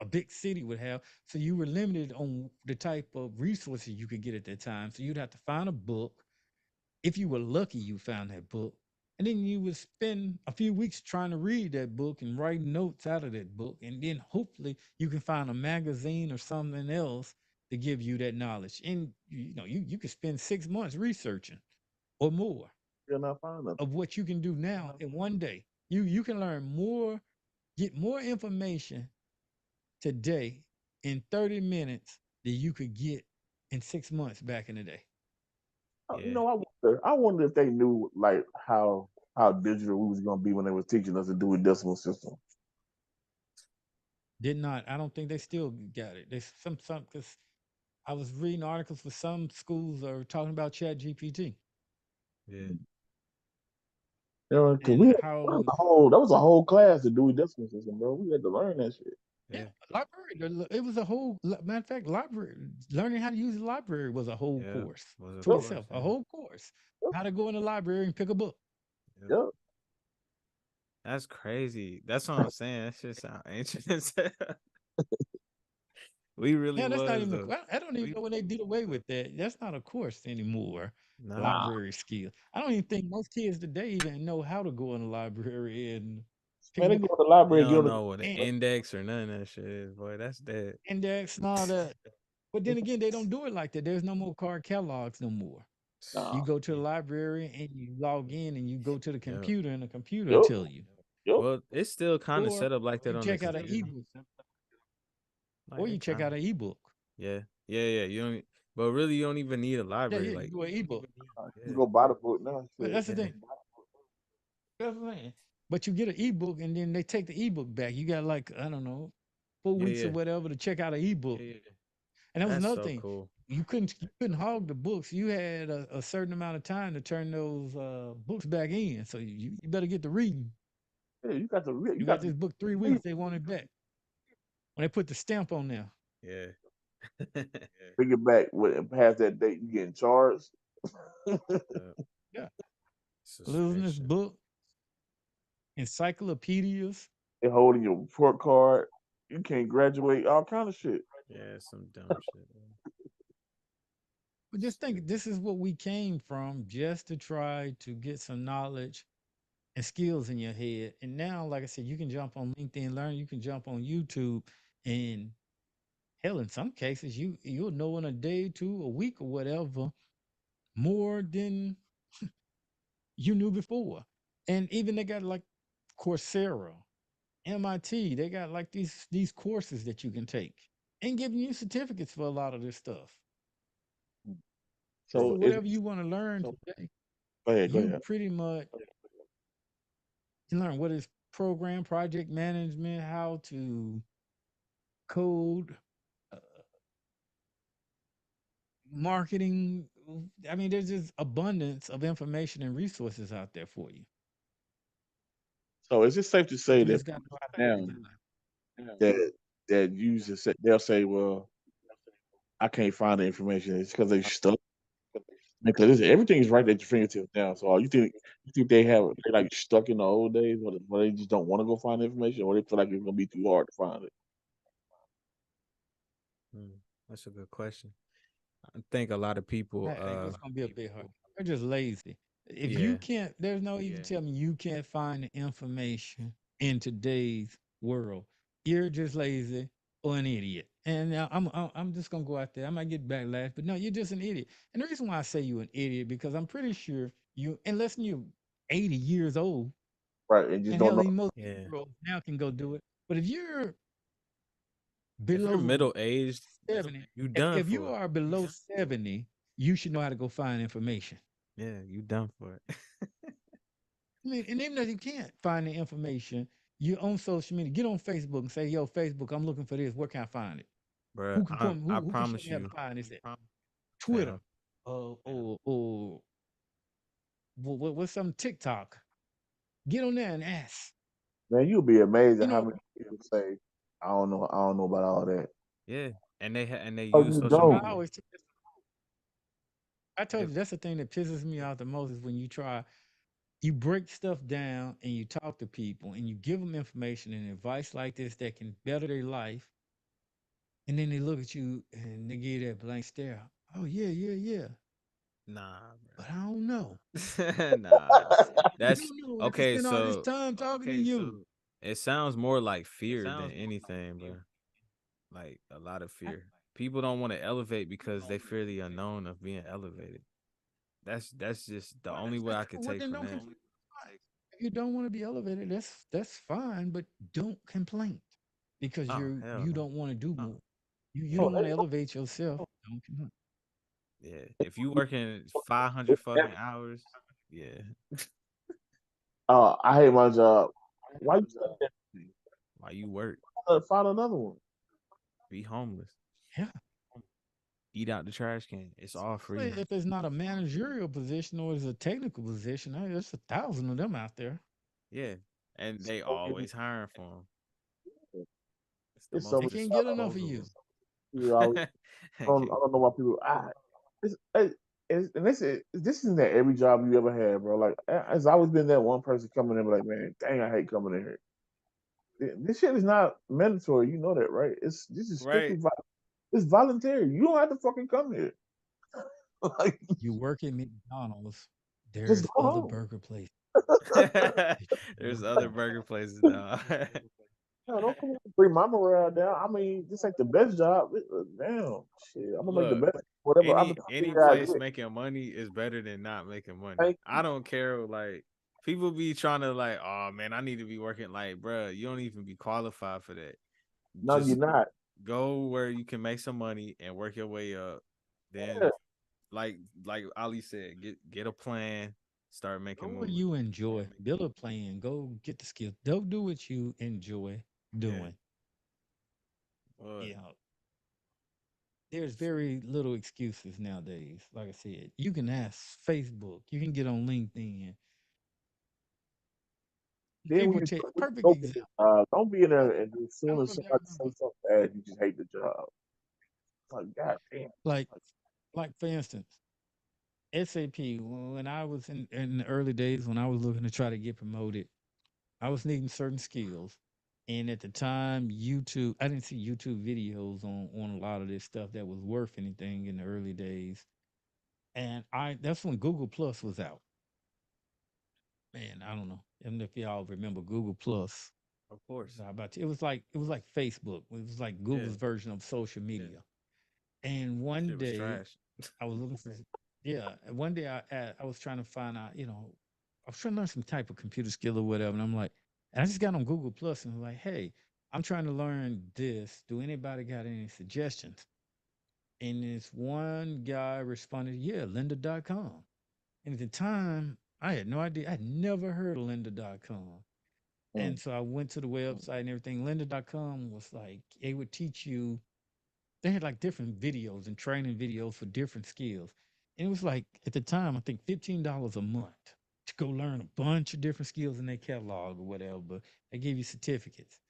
a big city would have. So you were limited on the type of resources you could get at that time. So you'd have to find a book. If you were lucky, you found that book. And then you would spend a few weeks trying to read that book and write notes out of that book. And then hopefully you can find a magazine or something else to give you that knowledge. And you could spend 6 months researching or more Still not find nothing. of what you can do now in one day. You can learn more, get more information today in 30 minutes that you could get in 6 months back in the day. You Yeah. know, I wonder if they knew like how digital we was gonna be when they was teaching us to do a decimal system. Did not. I don't think they still got it. They some because I was reading articles for some schools are talking about Chat GPT Yeah. You know, because and how that was a whole class to do a decimal system, bro. We had to learn that shit. yeah, Yeah. library. It was a whole matter of fact, library learning how to use the library was a whole Yeah. course Was a to Yep, course. itself. A Yeah. whole course. yep, How to go in the library and pick a book. Yep. yep. That's crazy. That's what I'm saying. That shit sound ancient as hell. We really Yeah, that's not was even though. I don't even know when they did away with that. That's not a course anymore. Nah. Nah, Library skill. I don't even think most kids today even know how to go in the library and pick a man, they book. go to the They library and get don't on know what an And index or none of that shit is, boy. That's dead. index and all that. But then again, they don't do it like that. There's no more card catalogs no more. nah. You go to the library and you log in and you go to the Yep. computer and the computer will Yep, tell you. yep. Well, it's still kind of Or set up like that you on the check out an computer. ebook. Like Or you they check kind of. out an ebook. Yeah. Yeah. Yeah. You don't. But really, you don't even need a Yeah, library. yeah, you Like. do an ebook. You Yeah. go buy the book now. But Shit. that's the Yeah. thing. That's the thing. But you get an ebook and then they take the ebook back. You got like, I don't know, 4 weeks or Yeah. whatever to check out an ebook. Yeah. And that was That's another so thing. cool. You couldn't hog the books. You had a certain amount of time to turn those books back in. So you better get to reading. Yeah, you You got got to this book 3 weeks, they want it back. When they put the stamp on there. Yeah. bring it back with past that date. You getting charged. Yeah. Yeah. Business Suspension. book, encyclopedias. They holding your report card. You can't graduate. All kind of shit. Yeah, some dumb shit. But just think this is what we came from just to try to get some knowledge and skills in your head. And now, like I said, you can jump on LinkedIn Learn, you can jump on YouTube, and hell, in some cases, you'll know in a day, two, a week, or whatever, more than you knew before. And even they got like Coursera, MIT, they got like these courses that you can take and giving you certificates for a lot of this stuff. So So it's whatever you want to learn today, go ahead, go you ahead. pretty much can learn what is program project management, how to code, uh, marketing. I mean, there's just abundance of information and resources out there for you. So is it safe to But say you that just got to know how to now navigate life. that users they'll say, well, I can't find the information. It's because they stuck. Because everything is right at your fingertips now. So you think they like stuck in the old days where they just don't want to go find the information, or they feel like it's gonna be too hard to find it? Hmm, that's a good question. I think a lot of people, I think it's gonna be a bit hard. They're just lazy. If you yeah, can't, there's no even tell me you can't find the information in today's world. You're just lazy or an idiot. And now I'm just gonna go out there. I might get backlash, but no, you're just an idiot. And the reason why I say you're an idiot because I'm pretty sure you, unless you're 80 years old, Right, and just and don't hell, know. even most yeah. people now can go do it. But if you're If you're below middle aged, 70, you if done you for. are below 70, you should know how to go find information. Yeah, you done for it, I mean, and even if you can't find the information, you on social media, get on Facebook and say, "Yo, Facebook, I'm looking for this. Where can I find it? bro. Who can point? I Who can show promise me how to you, find this? At? Twitter, fam, or what's some TikTok? Get on there and ask. Man, you'll be amazed You at how know, many people say, I don't know about all that. yeah, and they Oh, use you social I don't. media. always, I told If you that's the thing that pisses me off the most is when you try, you break stuff down and you talk to people and you give them information and advice like this that can better their life, and then they look at you and they give you that blank stare. Oh yeah, yeah, yeah. nah, But I don't know. bro, nah, I that's don't know after okay. spending all this So time talking to you. it sounds more like fear than anything, bro. Like a lot of I, fear. People don't want to elevate because they fear the unknown of being elevated. That's just the only way I could well, take then from don't that. complain. If you don't want to be elevated, that's fine, but don't complain because Oh hell you no. don't want to do more. You Oh, don't want to elevate yourself. Don't you? Yeah. If you working 500 fucking hours, yeah. I hate my job. Why you studying everything? While you work, Find another one. be homeless. Yeah. Eat out the trash can. It's all free. If it's not a managerial position or it's a technical position, there's 1,000 of them out there. Yeah. And they So many, always hiring for them. It's the it's so most They many can't get enough of disposable. you. people always, I Okay. don't know why people. And this isn't that every job you ever had, bro. Like, it's always been that one person coming in, like, man, dang, I hate coming in here. This shit is not mandatory. You know that, right? This is strictly Right. it's voluntary. You don't have to fucking come here. Like, You work at McDonald's, just there's go other home. burger places that you can There's work other at. burger places now. No, don't come here and bring my morale down. I mean, this ain't the best job. Damn, shit. I'm gonna make the Look, best whatever any opportunity I place get. making money is better than not making money. Thank I don't care. Like people be trying to like, oh man, I need to be working. Like, bruh, you don't even be qualified for that. No, you're Just not. go where you can make some money and work your way up. Yeah, Then, like like Ali said, get a plan, start Go making where moves. you enjoy. Build a plan. Go get the skills. Don't do what you enjoy Yeah, doing. but You know, there's very little excuses nowadays. Like I said, you can ask Facebook. You can get on LinkedIn. then People take when you perfect go get the example. job, don't be in there and as I soon don't as know if y'all somebody remember, says something bad, you just hate the job. Like, god damn. like, like for instance, SAP. When I was in the early days, when I was looking to try to get promoted, I was needing certain skills. And at the time, YouTube, I didn't see YouTube videos on a lot of this stuff that was worth anything in the early days. And that's when Google Plus was out. Man, I don't know. And if y'all remember Google Plus, of course, it was like Facebook. It was like yeah, Google's version of social media. And one shit was day trash. I was looking for, yeah. And one day I was trying to find out, I was trying to learn some type of computer skill or whatever. And I'm like, and I just got on Google Plus and was like, hey, I'm trying to learn this. Do anybody got any suggestions? And this one guy responded, yeah, lynda.com. And at the time, I had no idea. I'd never heard of lynda.com. And Mm, so I went to the website and everything. Lynda.com was like, they would teach you, they had like different videos and training videos for different skills. And it was like at the time, I think $15 a month to go learn a bunch of different skills in their catalog or whatever. But they gave you certificates.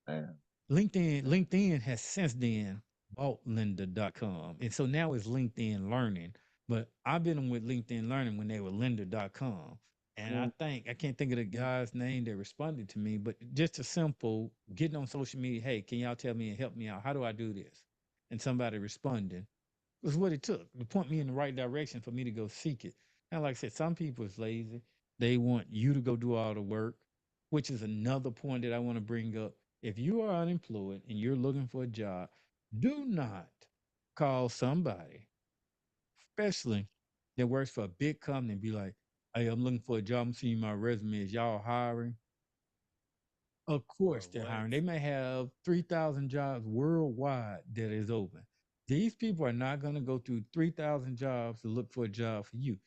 man. LinkedIn has since then bought lynda.com. And so now it's LinkedIn Learning. But I've been with LinkedIn Learning when they were lynda.com. And Mm, I can't think of the guy's name that responded to me, but just a simple getting on social media, hey, can y'all tell me and help me out? How do I do this? And somebody responding was what it took to point me in the right direction for me to go seek it. And like I said, some people is lazy. They want you to go do all the work, which is another point that I want to bring up. If you are unemployed and you're looking for a job, do not call somebody, especially that works for a big company, and be like, hey, I'm looking for a job. I'm seeing my resume. Is y'all hiring? Of course Bro, they're what? hiring. They may have 3,000 jobs worldwide that is open. These people are not going to go through 3,000 jobs to look for a job for you.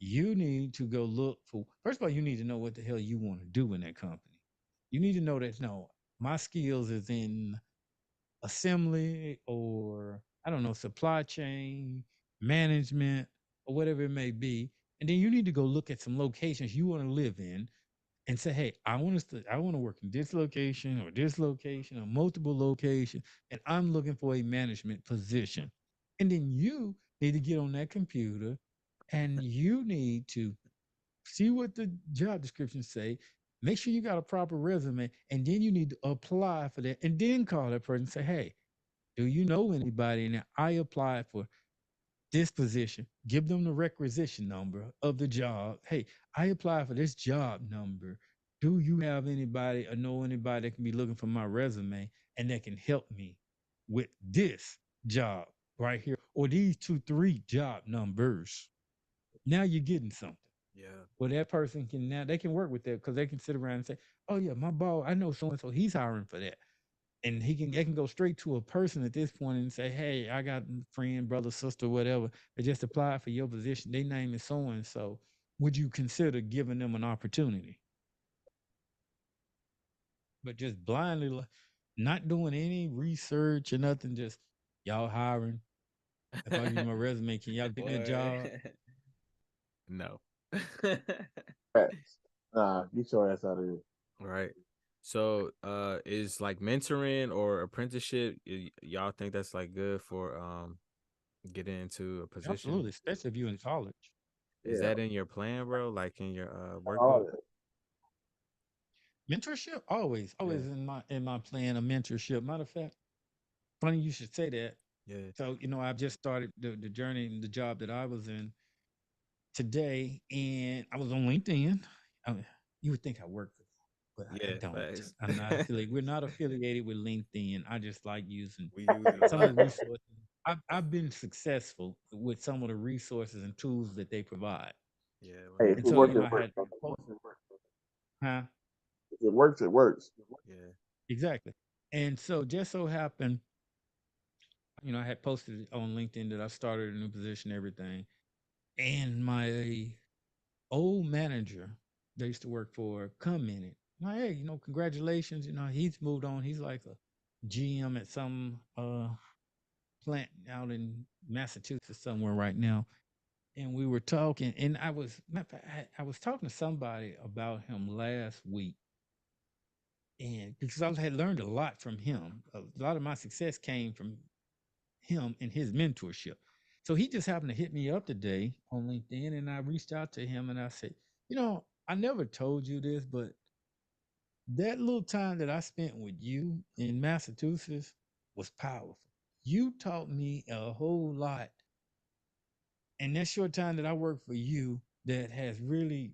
You need to go look for, first of all, you need to know what the hell you want to do in that company. You need to know that, no, my skills is in assembly or, I don't know, supply chain, management, or whatever it may be. And then you need to go look at some locations you want to live in and say, hey, I want to work in this location or multiple locations, and I'm looking for a management position. And then you need to get on that computer and you need to see what the job descriptions say. Make sure you got a proper resume, and then you need to apply for that, and then call that person and say, hey, do you know anybody? And I applied for this position. Give them the requisition number of the job. Hey, I applied for this job number. Do you have anybody or know anybody that can be looking for my resume and that can help me with this job right here or these two, three job numbers? Now you're getting something. Yeah, Well, that person can now they can work with that because they can sit around and say, "Oh yeah, my boss, I know so and so, he's hiring for that." and they can go straight to a person at this point and say, "Hey, I got a friend, brother, sister, whatever. They just applied for your position. Their name is so and so. Would you consider giving them an opportunity?" But just blindly, not doing any research or nothing, just y'all hiring. If I give you my resume, can y'all get me a Boy, job? no. Facts. Nah, get your ass out of here. Right. So, is like mentoring or apprenticeship, y'all think that's like good for getting into a position? Absolutely, especially if you're in college. Is Yeah, that in your plan, bro? Like in your all workbook? that. Mentorship, always, Yeah. always in my plan a mentorship. Matter of fact, funny you should say that. Yeah. So, I've just started the journey and the job that I was in today, and I was on LinkedIn. I mean, you would think I work for them, but I Yeah, don't. facts. I'm not affiliated. We're not affiliated with LinkedIn. I just like using We use it a some of lot. the resources. I've been successful with some of the resources and tools that they provide. Yeah, Hey, if And it so, works, it I works. had huh? If it works, it works. yeah, Exactly. And so just so happened, I had posted on LinkedIn that I started a new position, everything. And my old manager they used to work for commented, like, "Hey, congratulations. He's moved on. He's like a GM at some plant out in Massachusetts somewhere right now." And we were talking, and matter of fact, I was talking to somebody about him last week. And because I had learned a lot from him, a lot of my success came from him and his mentorship. So he just happened to hit me up today on LinkedIn, and I reached out to him and I said, I never told you this, but that little time that I spent with you in Massachusetts was powerful. You taught me a whole lot. And that short time that I worked for you, that has really,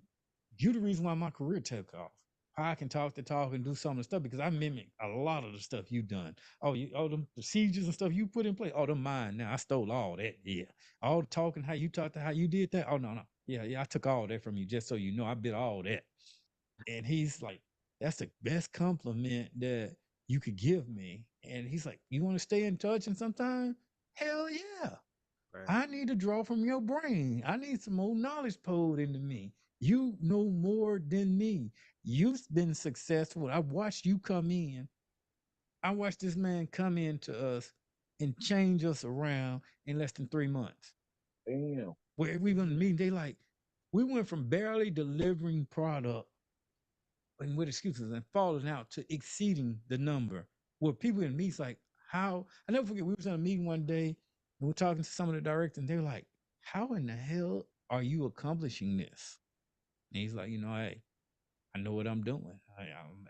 you the reason why my career took off. How I can talk the talk and do some of the stuff because I mimic a lot of the stuff you done. All them procedures and stuff you put in place. Oh, them mine now. I stole all that. Yeah. All the talking, how you talked to how you did that. Oh, no, no. Yeah, yeah. I took all that from you just so you know I did all that. And he's like, that's the best compliment that you could give me. And he's like, you want to stay in touch and sometime? Hell yeah. right, I need to draw from your brain. I need some more knowledge poured into me. You know more than me. You've been successful. I watched you come in. I watched this man come into us and change us around in less than 3 months. Damn. Where we went to meet, they like, we went from barely delivering product and with excuses and falling out to exceeding the number. Where people in meetings like, how I never forget, we was in a meeting one day and we're talking to some of the directors, and they're like, how in the hell are you accomplishing this? And he's like, hey, I know what I'm doing.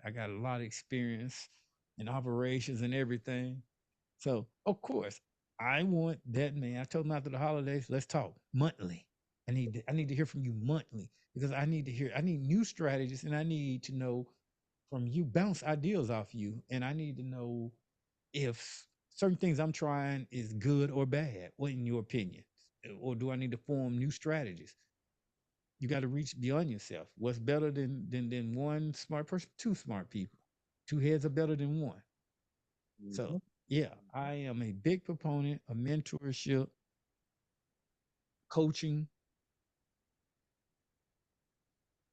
I got a lot of experience in operations and everything. So of course, I want that man. I told him after the holidays, let's talk monthly. I need to hear from you monthly because I need new strategies, and I need to know from you, bounce ideas off you, and I need to know if certain things I'm trying is good or bad. What in your opinion? Or do I need to form new strategies? You got to reach beyond yourself. What's better than one smart person? Two smart people. Two heads are better than one. Mm-hmm. So yeah, I am a big proponent of mentorship, coaching,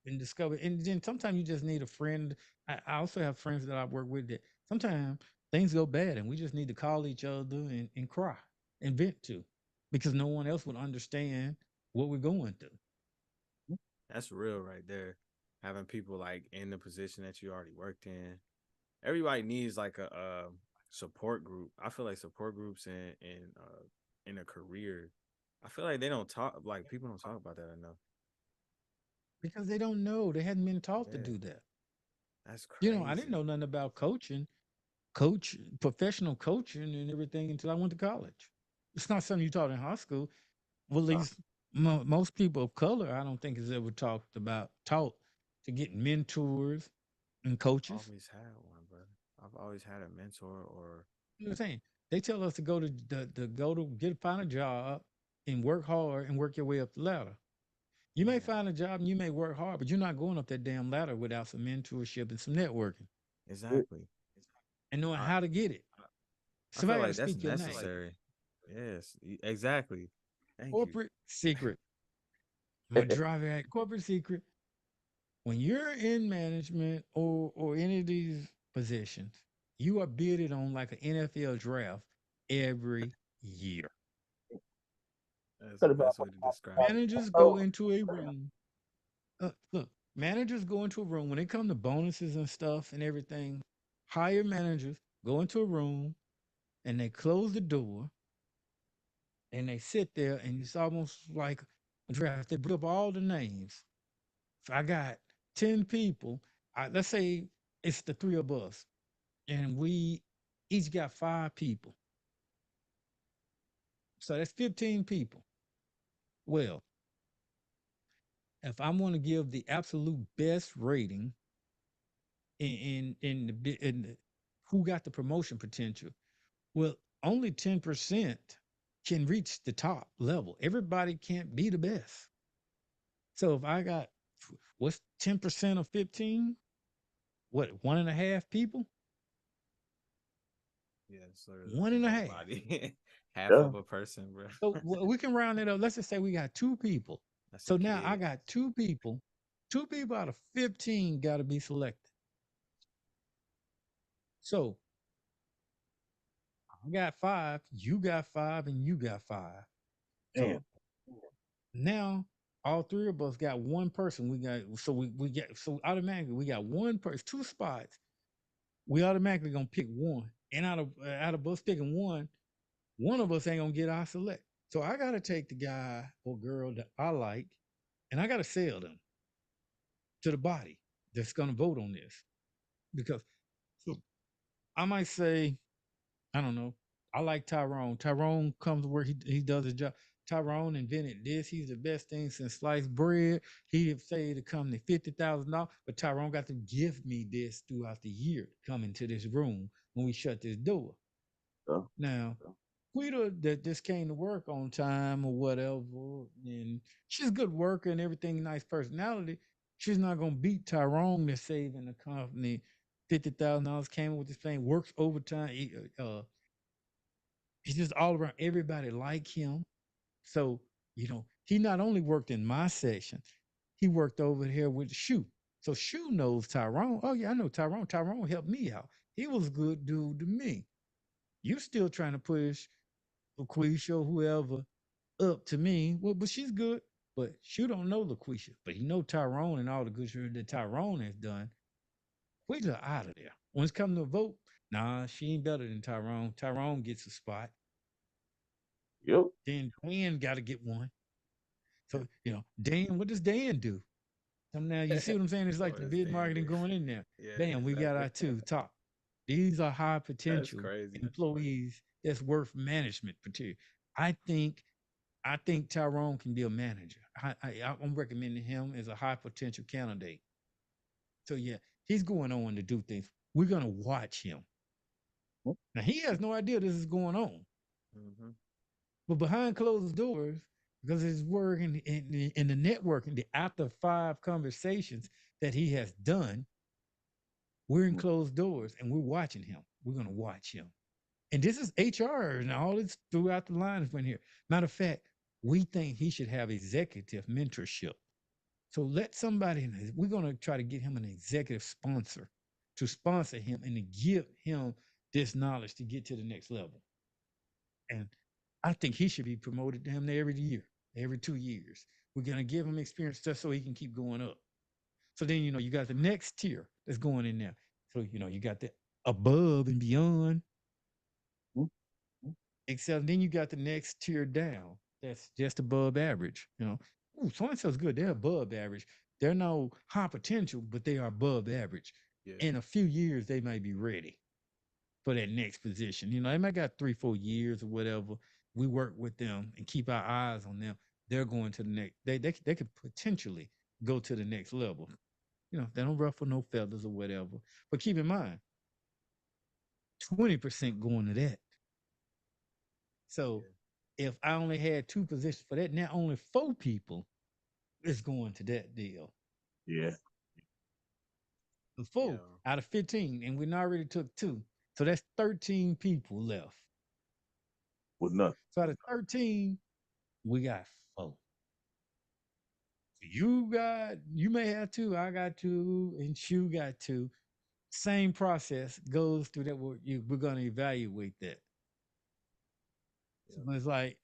and discover. And then sometimes you just need a friend. I also have friends that I work with that sometimes things go bad and we just need to call each other and cry and vent to because no one else would understand what we're going through. that's real right there. Having people like in the position that you already worked in. Everybody needs like a support group. I feel like support groups in a career. I feel like they don't talk like people don't talk about that enough. Because they don't know. They hadn't been taught to Yeah, do that. that's I didn't crazy. know nothing about coach, professional coaching and everything until I went to college. It's not something you taught in high school. Well, at Nah. least most people of color, I don't think is ever taught to get mentors and coaches. Always had one, brother. I've always had a mentor or You know what I'm saying? They tell us to go to go to find a job and work hard and work your way up the ladder. You may man. find a job and you may work hard, but you're not going up that damn ladder without some mentorship and some networking. It, Exactly. and knowing I how to get it. I feel Somebody got to like that's speak your name. necessary. Yes, exactly. Thank you. Corporate secret. I'm gonna drive it at corporate secret. When you're in management or any of these positions, you are bidded on like an NFL draft every year. That's the Cut it back. best way to describe it. Managers go Oh, into a room. Look, managers go into a room when it comes to bonuses and stuff and everything. Higher managers go into a room and they close the door and they sit there and it's almost like a draft. They put up all the names. If I got 10 people, let's say it's the three of us, and we each got 5 people. So that's 15 people. Well, if I want to give the absolute best rating in who got the promotion potential, well, only 10% can reach the top level. Everybody can't be the best. So if I got what's 10% of 15? What, 1.5 people? Yeah, it's literally One like and a half. nobody, half yeah. of a person, bro. So we can round it up. Let's just say we got 2 people. That's a So now I kid. got 2 people. 2 people out of 15 got to be selected. So I got 5, you got 5, and you got 5. So Damn. now all 3 of us got one person. So automatically we got one person, 2 spots. We automatically gonna pick one. And out of us picking one of us ain't gonna get our select. So I gotta take the guy or girl that I like, and I gotta sell them to the body that's going to vote on this. Because so I might say, I don't know, I like Tyrone. Tyrone comes to work, he does his job. Tyrone invented this. He's the best thing since sliced bread. He saved the company $50,000, but Tyrone got to give me this throughout the year, coming to this room when we shut this door. Yeah. Now, Quita that just came to work on time or whatever, and she's a good worker and everything, nice personality. She's not gonna beat Tyrone that's saving the company $50,000. Came with this thing, works overtime. He's just all around. Everybody like him. So he not only worked in my section, he worked over here with Shu. So Shu knows Tyrone. Oh yeah, I know Tyrone. Tyrone helped me out. He was a good dude to me. You still trying to push LaQuisha, whoever, up to me. Well, but she's good. But she don't know LaQuisha. But he know Tyrone and all the good shit that Tyrone has done. Quisha out of there. When it's come to a vote, nah, she ain't better than Tyrone. Tyrone gets a spot. Yep. Then Dan got to get one. Yep. So, Dan, what does Dan do? So now you see what I'm saying? It's like What the does bid Dan marketing do? going in there. Yeah, Bam, we got exactly. our 2 top. These are high That's potential crazy. employees that's worth management material. I think I think Tyrone can be a manager. I'm recommending him as a high potential candidate. So yeah, he's going on to do things. We're gonna watch him. Now he has no idea this is going on, Mm-hmm. but behind closed doors, because his work in the networking, the after 5 conversations that he has done, we're in closed doors and we're watching him. We're gonna watch him. And this is HR and all it's throughout the lines when here. Matter of fact, we think he should have executive mentorship. So let somebody, we're going to try to get him an executive sponsor to sponsor him and to give him this knowledge to get to the next level. And I think he should be promoted to him every year, every 2 years. We're going to give him experience just so he can keep going up. So then, you got the next tier that's going in there. So, you got the above and beyond, except then you got the next tier down that's just above average. Ooh, so and so's good. They're above average. They're no high potential, but they are above average. Yeah. In a few years, they may be ready for that next position. They might got 3-4 years or whatever. We work with them and keep our eyes on them. They're going to the next. They could potentially go to the next level. They don't ruffle no feathers or whatever. But keep in mind, 20% going to that. So if I only had 2 positions for that, now only 4 people is going to that deal. Yeah. The 4 out of 15, and we already took 2. So that's 13 people left. with nothing. So out of 13, we got 4. You may have 2, I got 2, and Shu got 2. Same process goes through that. We're going to evaluate that. Yep. So it's like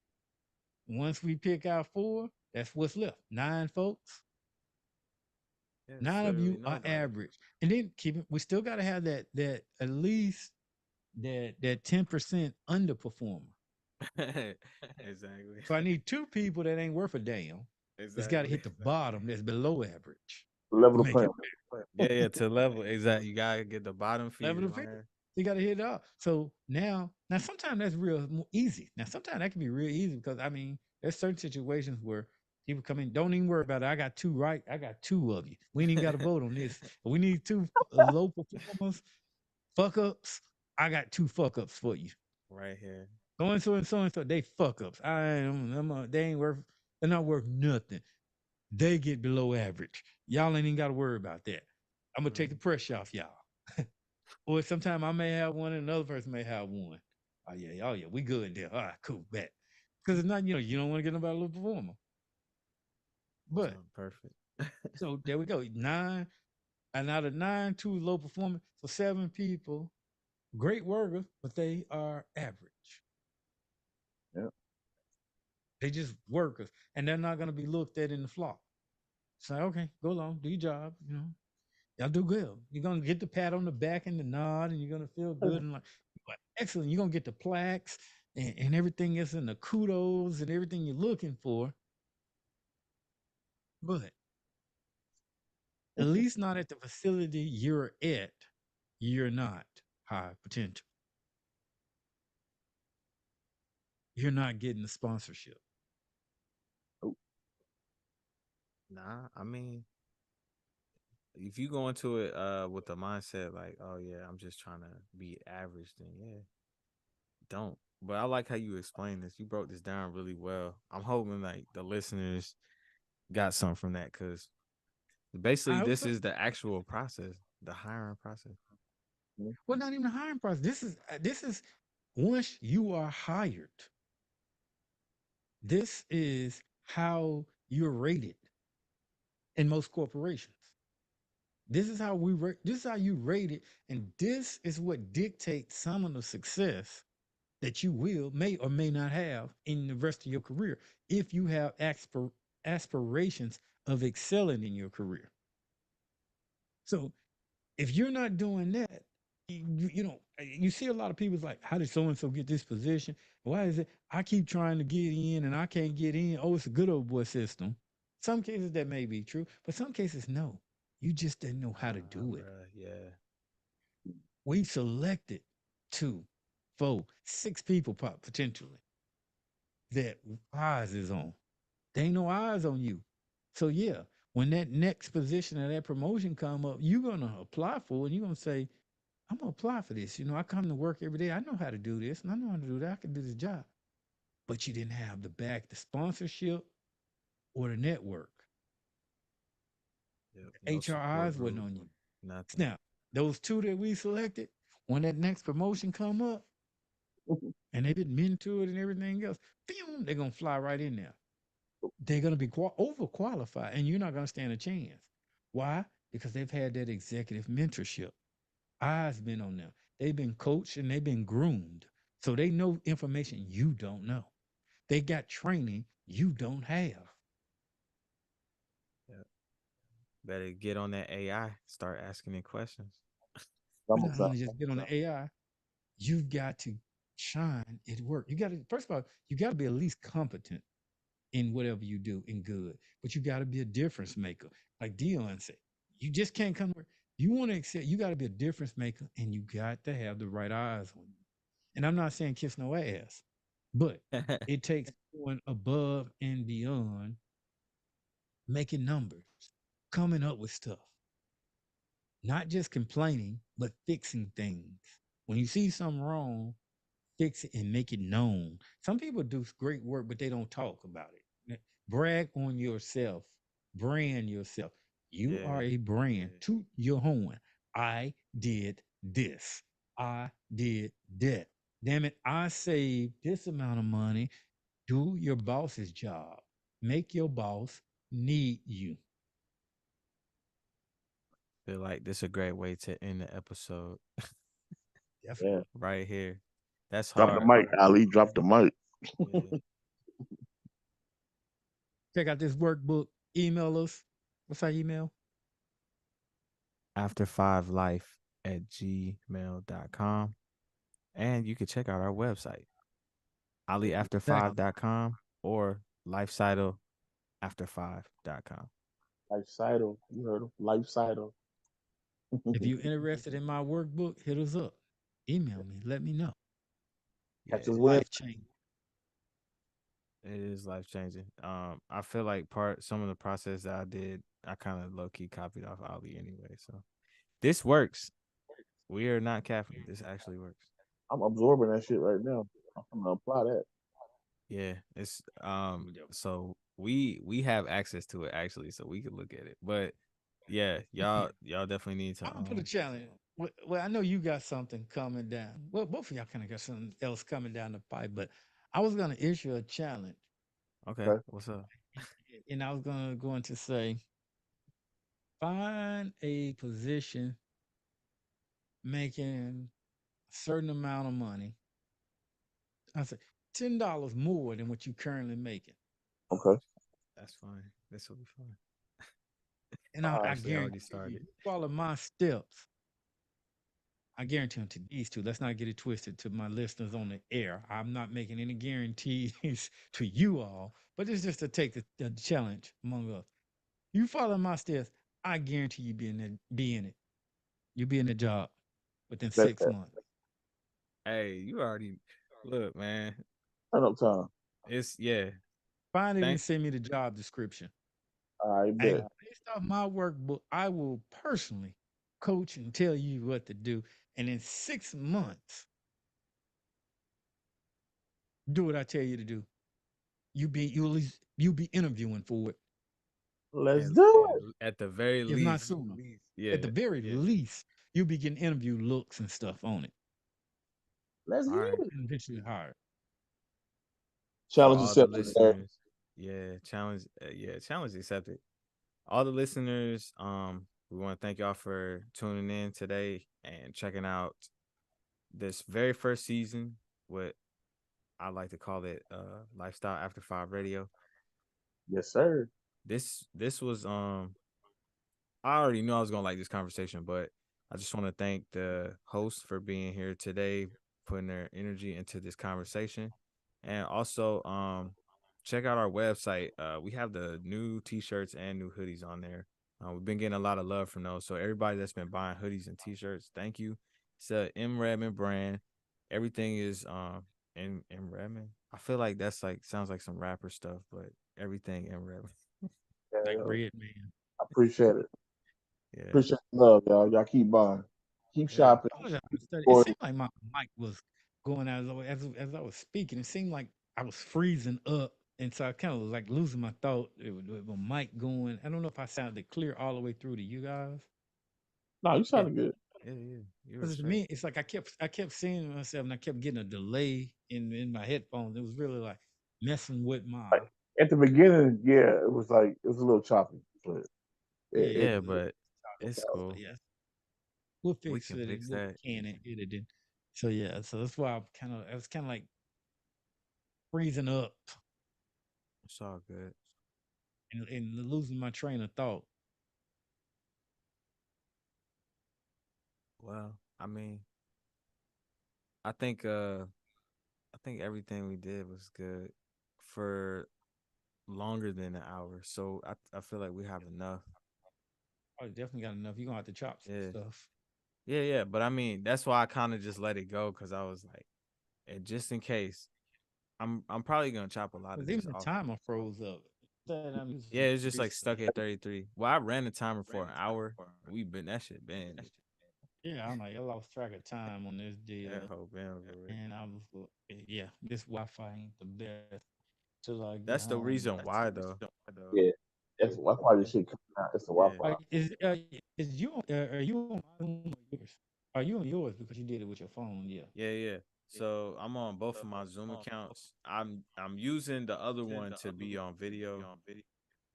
once we pick out 4, that's what's left. 9 folks. Yeah, it's 9 of literally you are nobody. average, and then keep it. We still got to have that at least that 10% underperformer. Exactly. So I need 2 people that ain't worth a damn. It's got to Exactly. hit the bottom that's below average to Level the make it playing. Yeah, yeah, to level. Exactly. You gotta get the bottom level the feeder, field. man. You got to hit it up. So now sometimes that's real easy. Now sometimes that can be real easy because I mean there's certain situations where people come in. Don't even worry about it. I got 2 right. I got 2 of you. We ain't even got to vote on this. We need 2 low performers, fuck ups. I got 2 fuck ups for you. Right here. So and so, they fuck ups. They ain't worth. They're not worth nothing. They get below average. Y'all ain't even got to worry about that. I'm gonna take the Mhm. pressure off y'all. Or sometimes I may have one and another person may have one. Oh yeah, we good there. All right, cool, bet. Because it's not, you don't want to get nobody a little performer. So But perfect. so there we go. 9, and out of 9, 2 low performing. So 7 people, great workers, but they are average. Yeah. They just workers, and they're not gonna be looked at in the flock. Say, okay, go along, do your job. Y'all do good. You're gonna get the pat on the back and the nod, and you're gonna feel good and like excellent. You're gonna get the plaques and everything else and the kudos and everything you're looking for. But at least not at the facility you're at, you're not high potential. You're not getting the sponsorship. Nah, I mean, if you go into it with the mindset like, oh yeah, I'm just trying to be average, then yeah, don't. But I like how you explained this. You broke this down really well. I'm hoping like the listeners got something from that because I basically hope this so. is the actual process, the hiring process. Well, not even the hiring process. This is once you are hired. This is how you're rated in most corporations. This is how we rate. This is how you rate it, and this is what dictates some of the success that you may or may not have in the rest of your career if you have aspirations of excelling in your career. So if you're not doing that, you see a lot of people's like, how did so and so get this position? Why is it I keep trying to get in and I can't get in? Oh, it's a good old boy system. Some cases that may be true, but some cases no. You just didn't know how to do it. Bruh, yeah. We selected 2, 4, 6 people potentially that eyes is on. There ain't no eyes on you. So yeah, when that next position or that promotion come up, you're gonna apply for it and you're gonna say, I'm gonna apply for this. I come to work every day. I know how to do this and I know how to do that. I can do this job. But you didn't have the sponsorship or the network. Yep. No HR support eyes wasn't group, on you. nothing. Now, those 2 that we selected, when that next promotion come up and they've been mentored and everything else, they're gonna fly right in there. They're going to be overqualified and you're not going to stand a chance. Why? Because they've had that executive mentorship. Eyes been on them. They've been coached and they've been groomed. So they know information you don't know. They got training you don't have. Yep. Better get on that AI. Start asking it questions. But Some not some only just get on the AI, you've got to shine at work. You got to, first of all, you got to be at least competent in whatever you do in good, but you got to be a difference maker. Like Dion said, you just can't come where you want to accept. You got to be a difference maker, and you got to have the right eyes on you. And I'm not saying kiss no ass, but it takes going above and beyond, making numbers, coming up with stuff, not just complaining, but fixing things. When you see something wrong, fix it and make it known. Some people do great work, but they don't talk about it. Brag on yourself, brand yourself. You Yeah. are a brand. Toot your horn. I did this. I did that. Damn it, I saved this amount of money. Do your boss's job. Make your boss need you. Feel like this is a great way to end the episode Yeah. Definitely. right here. That's Drop the hard. mic, Ali. Drop the mic. Yeah. Check out this workbook. Email us. What's our email? After5life at gmail.com. And you can check out our website, Exactly. aliafter5.com or lifecycleafter5.com. Life Cycle. You heard him. Life Cycle. If you're interested in my workbook, hit us up. Email me. Let me know. Yeah, Catch us win. Life change. it is life changing. I feel like some of the process that I did, I kind of low key copied off Ali anyway. So this works. We are not capping. This actually works. I'm absorbing that shit right now. I'm gonna apply that. Yeah, it's so we have access to it actually, so we could look at it. But yeah, y'all definitely need to I'm gonna put a challenge. Well, I know you got something coming down. Well, both of y'all kind of got something else coming down the pipe, but I was gonna issue a challenge, okay, Okay. what's up? and I was gonna going to say, find a position making a certain amount of money. I said $10 more than what you currently making, Okay. That's fine. This will be fine. and All I right. Actually, I guarantee already you, started. you follow my steps. I guarantee them to these two. Let's not get it twisted to my listeners on the air. I'm not making any guarantees to you all, but it's just to take the challenge among us. You follow my steps, I guarantee you be in it. You be in the job within Bet 6 months. Hey, you already look, man. turn up time. It's yeah. Find it and Thank send me the job description. All right, And bet. based off my workbook, I will personally coach and tell you what to do. And in 6 months, do what I tell you to do. You at least you be interviewing for it, Let's and do it. at the very if not least, sooner. At the yeah. very least, you'll be getting interview looks and stuff on it, Let's All get right. it. and eventually hired. For Challenge all the yourself today. listeners, yeah, challenge accepted. All the listeners, we want to thank y'all for tuning in today and checking out this very first season, what I like to call it, Lifestyle After Five Radio. Yes, sir. This was I already knew I was gonna like this conversation, but I just want to thank the host for being here today, putting their energy into this conversation, and also check out our website. We have the new T-shirts and new hoodies on there. We've been getting a lot of love from those, so everybody that's been buying hoodies and T-shirts, thank you. It's a MRedmon brand. Everything is in MRedmon. I feel like that's like sounds like some rapper stuff, but everything MRedmon. Yeah, Like yeah. Red Man. I appreciate it. Yeah, Appreciate the love, y'all. Y'all keep buying. Keep yeah. shopping. I was just gonna say, it Support. seemed like my mic was going out as I was speaking. It seemed like I was freezing up, and so I kind of was like losing my thought with my mic going. I don't know if I sounded clear all the way through to you guys. No, you Yeah, sounded good. yeah. You were Because to straight. me, it's like I kept seeing myself, and I kept getting a delay in my headphones. It was really like messing with my Like at the beginning, yeah, it was a little choppy, but yeah. it Yeah, It was but it's choppy, but cool. yeah, we'll We fix can it fix what that. we can and edit it. So yeah, so that's why I was kind of like freezing up It's all good. and losing my train of thought. Well, I mean, I think everything we did was good for longer than an hour. So I feel like we have enough. Oh, definitely got enough. You're gonna have to chop some Yeah. stuff. Yeah. But I mean, that's why I kind of just let it go because I was like, and just in case, I'm probably gonna chop a lot of Because this even the off. timer froze up. Said I'm Yeah, using it's just like stuck recently. at 33. Well, I ran the timer for an hour. We've been that shit been Yeah, I'm like, I lost track of time on this that deal. whole been over it. And I was yeah, this Wi-Fi ain't the best till I get That's the home. reason why though. yeah. That's why Yeah. this shit coming out. It's the Yeah. Wi-Fi. Is you are you on my Zoom or yours? Are you on yours because you did it with your phone? Yeah. Yeah, yeah. So I'm on both of my Zoom accounts. I'm using the other one to be on video,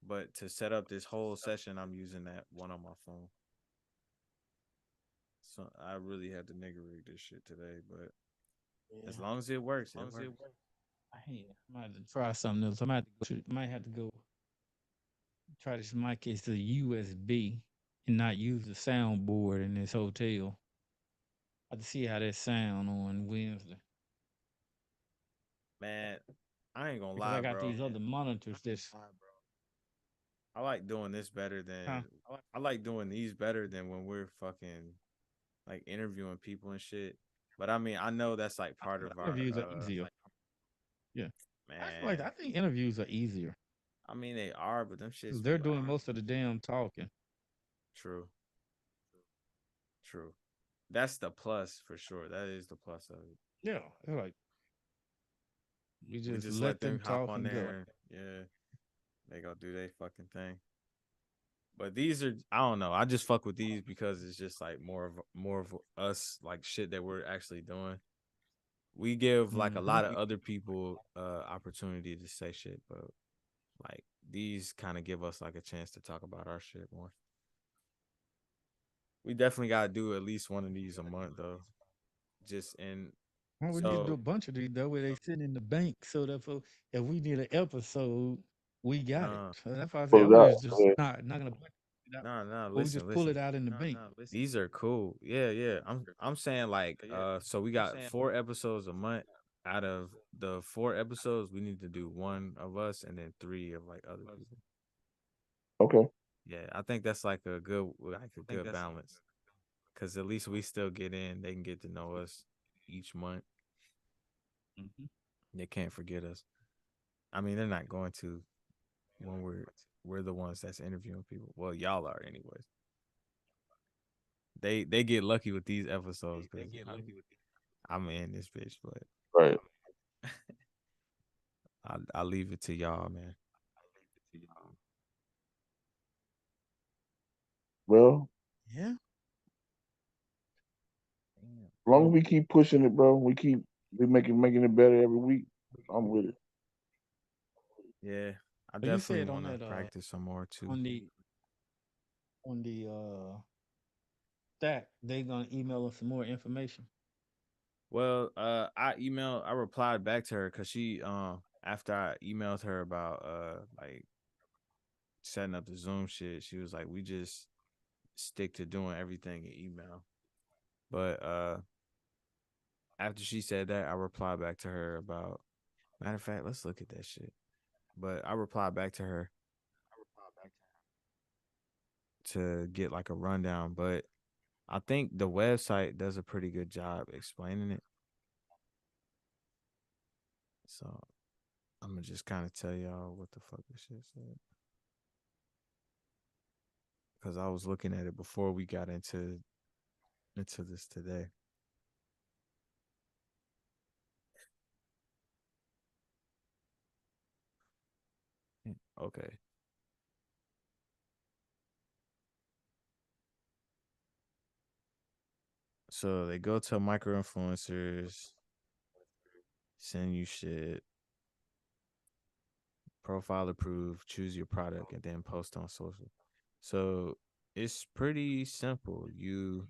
but to set up this whole session, I'm using that one on my phone. So I really had to nigga rig this shit today, but as Yeah. long as it works, it works. Hey, I might have to try something else. I might have to might have to go try this mic is the USB and not use the soundboard in this hotel. I have to see how that sound on Wednesday Man, I ain't gonna because I lie, got bro. these other monitors. That's I like doing this better than huh? I like doing these better than when we're fucking like interviewing people and shit. But I mean, I know that's like I part feel of like our interviews are easier. Yeah, I man. think interviews are easier I mean they are, but them shits because be they're like doing most of the damn talking. true, true. That's the plus for sure. That is the plus of it. Yeah, they're like you We just just let let them them hop talk on and go. there. Yeah, they go do their fucking thing. But these are I don't know. I just fuck with these because it's just like more of us like shit that we're actually doing. We give like a Mm-hmm. lot of other people opportunity to say shit, but like these kind of give us like a chance to talk about our shit more. We definitely gotta do at least one of these a month though. Just in Well, we need to do a so bunch of these that way they sit in the bank so that if we need an episode, we got it. nah So that's why I say Pull I it was out. just Yeah. not gonna put it out, nah but we listen just pull listen. it out in the bank. These are cool. Yeah, yeah. I'm saying like so we got 4 episodes a month. Out of the 4 episodes, we need to do one of us and then three of like other people. Okay. Yeah, I think that's like a good balance. Cause at least we still get in. They can get to know us each month. Mm-hmm. They can't forget us. I mean, they're not going to when we're the ones that's interviewing people. Well, y'all are anyways. They get lucky with these episodes because I'm in this bitch, but Right. I leave it to y'all, man. Well, Yeah. Damn. as long as we keep pushing it, bro, we making it better every week. I'm with it. Yeah, I So you definitely said want to practice some more too. on the on the stack they gonna email us some more information. Well, I replied back to her because she after I emailed her about like setting up the Zoom shit, she was like, we just stick to doing everything in email. But after she said that, I replied back to her about matter of fact, let's look at that shit. But I replied back to her to get like a rundown, but I think the website does a pretty good job explaining it. So I'm gonna just kind of tell y'all what the fuck this shit said because I was looking at it before we got into this today. Okay, so they go to micro influencers, send you shit, profile approved, choose your product, and then post on social. So it's pretty simple. You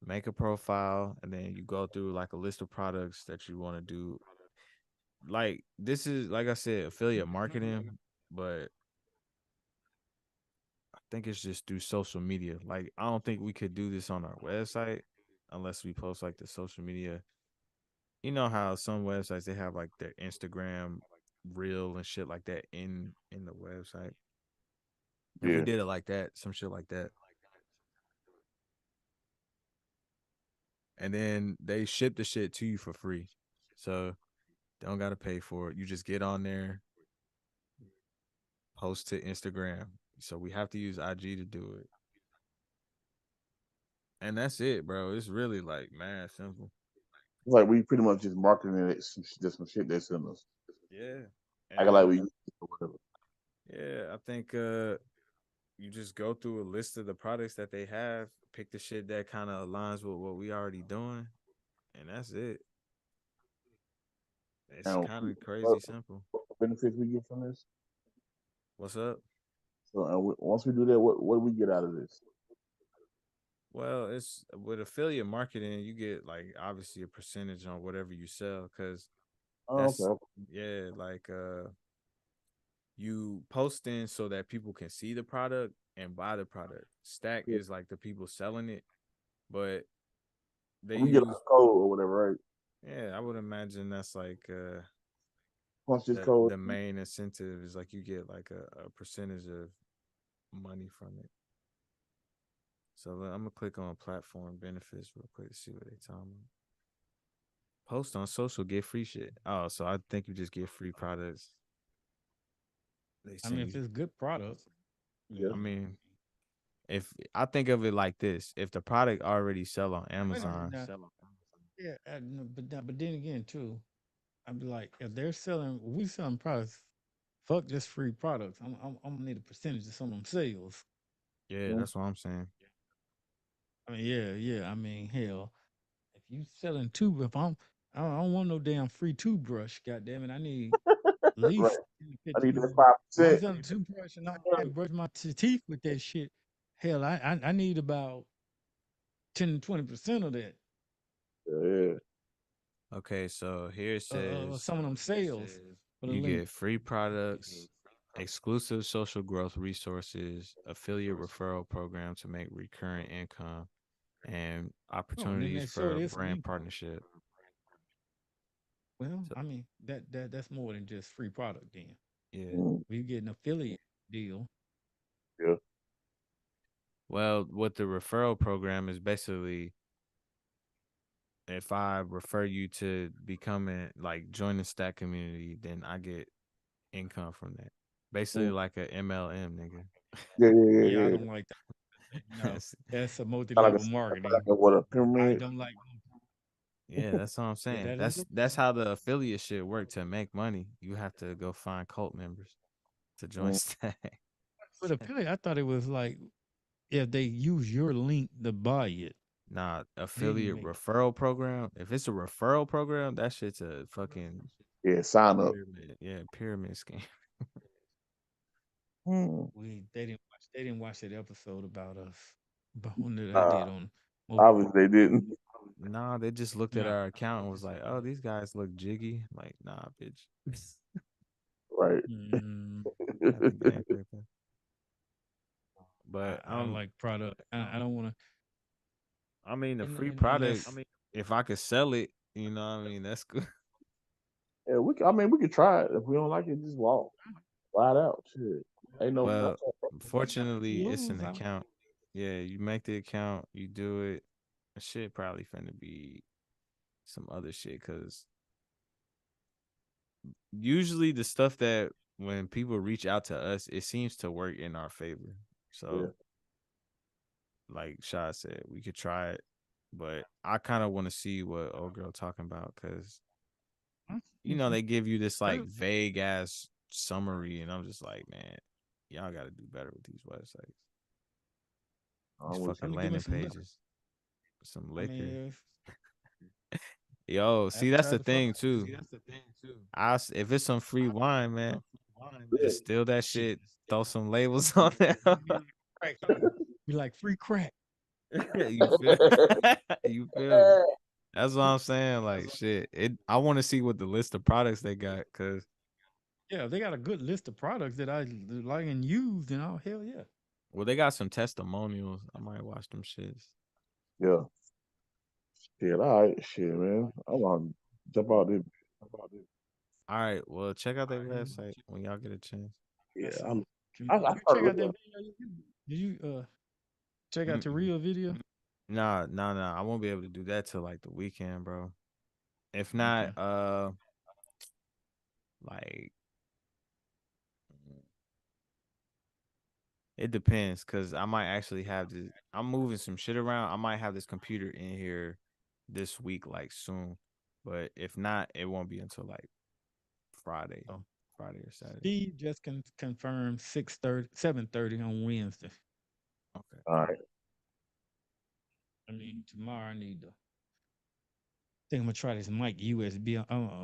make a profile and then you go through like a list of products that you want to do. Like this is like I said, affiliate marketing, but I think it's just through social media. Like I don't think we could do this on our website unless we post like the social media. You know how some websites they have like their Instagram reel and shit like that in the website. If we Yeah. did it like that, some shit like that. And then they ship the shit to you for free. So don't gotta pay for it. You just get on there, post to Instagram. So we have to use IG to do it. And that's it, bro. It's really like mad simple. It's like we pretty much just marketing it, just some shit they send us. Yeah. Like And we or whatever. yeah, I think you just go through a list of the products that they have, pick the shit that kind of aligns with what we already doing, and that's it. It's And kind of what, crazy simple. what benefits we get from this? What's up? So once we do that, what do we get out of this? Well, it's with affiliate marketing, you get like obviously a percentage on whatever you sell because Oh, okay. that's Okay. yeah, like you posting so that people can see the product and buy the product. Stack Yeah. is like the people selling it, but they We get like use a code or whatever, right? yeah, I would imagine that's like Punch this the code. the main incentive is like you get like a percentage of money from it. So I'm gonna click on platform benefits real quick to see what they talking about. Post on social, get free shit. Oh, so I think you just get free products. They I mean, send if you. it's good product, Yeah. I mm. mean, if I think of it like this, if the product already sell on Wait a minute Amazon, now. Yeah, no, but then again too, I'd be like, if they're selling, we selling products, fuck just free products. I'm gonna need a percentage of some of them sales. yeah, Mm. that's what I'm saying. I mean, yeah. I mean, hell, if you selling two, if I don't want no damn free toothbrush. God damn it, I need at Right. least 10 to I need 15. that five If I'm percent. selling a toothbrush and I can't brush my teeth with that shit, hell, I need about 10 to 20% of that. Yeah. Okay, so here it says Some of them sales for the you link. get free products, exclusive social growth resources, affiliate referral program to make recurring income, and Oh, and then opportunities they show for this brand link. partnership. Well, So I mean that's more than just free product. Then yeah. Mm. we get an affiliate deal. Yeah. Well, what the referral program is basically if I refer you to becoming like join the stack community, then I get income from that. Basically Mm. like a MLM nigga. Yeah. Yeah. Yeah. Yeah, I Yeah. don't like that. No, That's- that's a Kind of multi-level like marketing. a what a I pyramid. don't like. yeah, that's what I'm Yeah, saying. that is. That's how the affiliate shit work to make money. You have to go find cult members to join Mm. stack. But affiliate, I thought it was like if they use your link to buy it, Nah, then you affiliate make. referral program. If it's a referral program, that shit's a fucking Yeah. Sign up. pyramid. Yeah, pyramid scheme. Mm. They didn't watch that episode about us, about one that I Uh, did on. Obviously they didn't. Nah, they just looked at Nah, our account and was like, "Oh, these guys look jiggy." Like, nah, bitch. Right. mm, Got the game paper. But I like product. I don't want to. I mean, the free And product. unless If I could sell it, you know, what I mean, that's good. Yeah. I mean, we could try it. If we don't like it, just walk. Ride out. Shit. Ain't no Well, contract. fortunately, it's lose, an account. Yeah, you make the account, you do it. Shit probably finna be some other shit because usually the stuff that when people reach out to us, it seems to work in our favor. Yeah. So, like Sha said, we could try it, but I kind of want to see what old girl talking about because you know they give you this like vague ass summary, and I'm just like, man, y'all got to do better with these websites, these I'm with trying fucking to give me landing some liquor. pages, some I liquor. mean, Yo, I see haven't that's tried the the fuck. thing too. If it's some free wine, man, you. just steal that Shit, shit, throw some labels on there. crack. Be like free crack. You feel? Yeah. You feel me? That's what I'm saying. Like shit. I want to see what the list of products they got because Yeah, they got a good list of products that I like and used, and all. Hell yeah. well they got some testimonials. I might watch them shits. Yeah. Shit. All right. Shit, man. I'm gonna jump out there. All right. Well, check out their website when y'all get a chance. Yeah. That's I'm. I you started check out looking. that video? Did you check out the Mm-mm. real video? Nah. I won't be able to do that till like the weekend, bro. If not, Okay. like it depends because I might actually have this. I'm moving some shit around. I might have this computer in here this week, like soon. But if not, it won't be until like Friday. Oh. Friday or Saturday. Steve just confirmed 6:30, 7:30 on Wednesday. Okay. All right. I mean, tomorrow I need to. I think I'm gonna try this mic USB.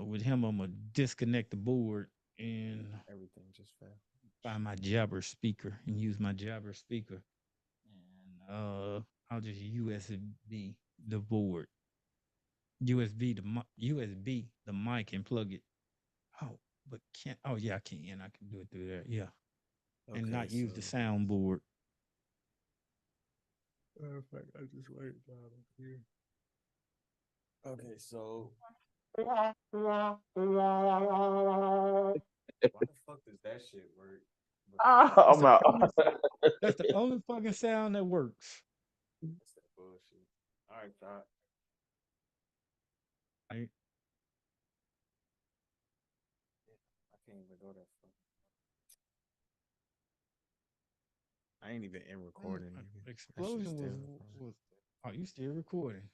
With him, I'm gonna disconnect the board and Everything just fell. find my Jabber speaker and use my Jabber speaker, and I'll just USB the board, USB the mic and plug it. Oh, but can't. Oh yeah, I can. I can do it through there. Yeah, and Okay, not use the so soundboard. perfect. I just wait here. Okay, so why the fuck does that shit work? I'm out. That's the only fucking sound that works. That's that bullshit. All right, Todd. Right? I can't even go that far. I ain't even in recording. That shit Explosion still was. Oh, you still recording?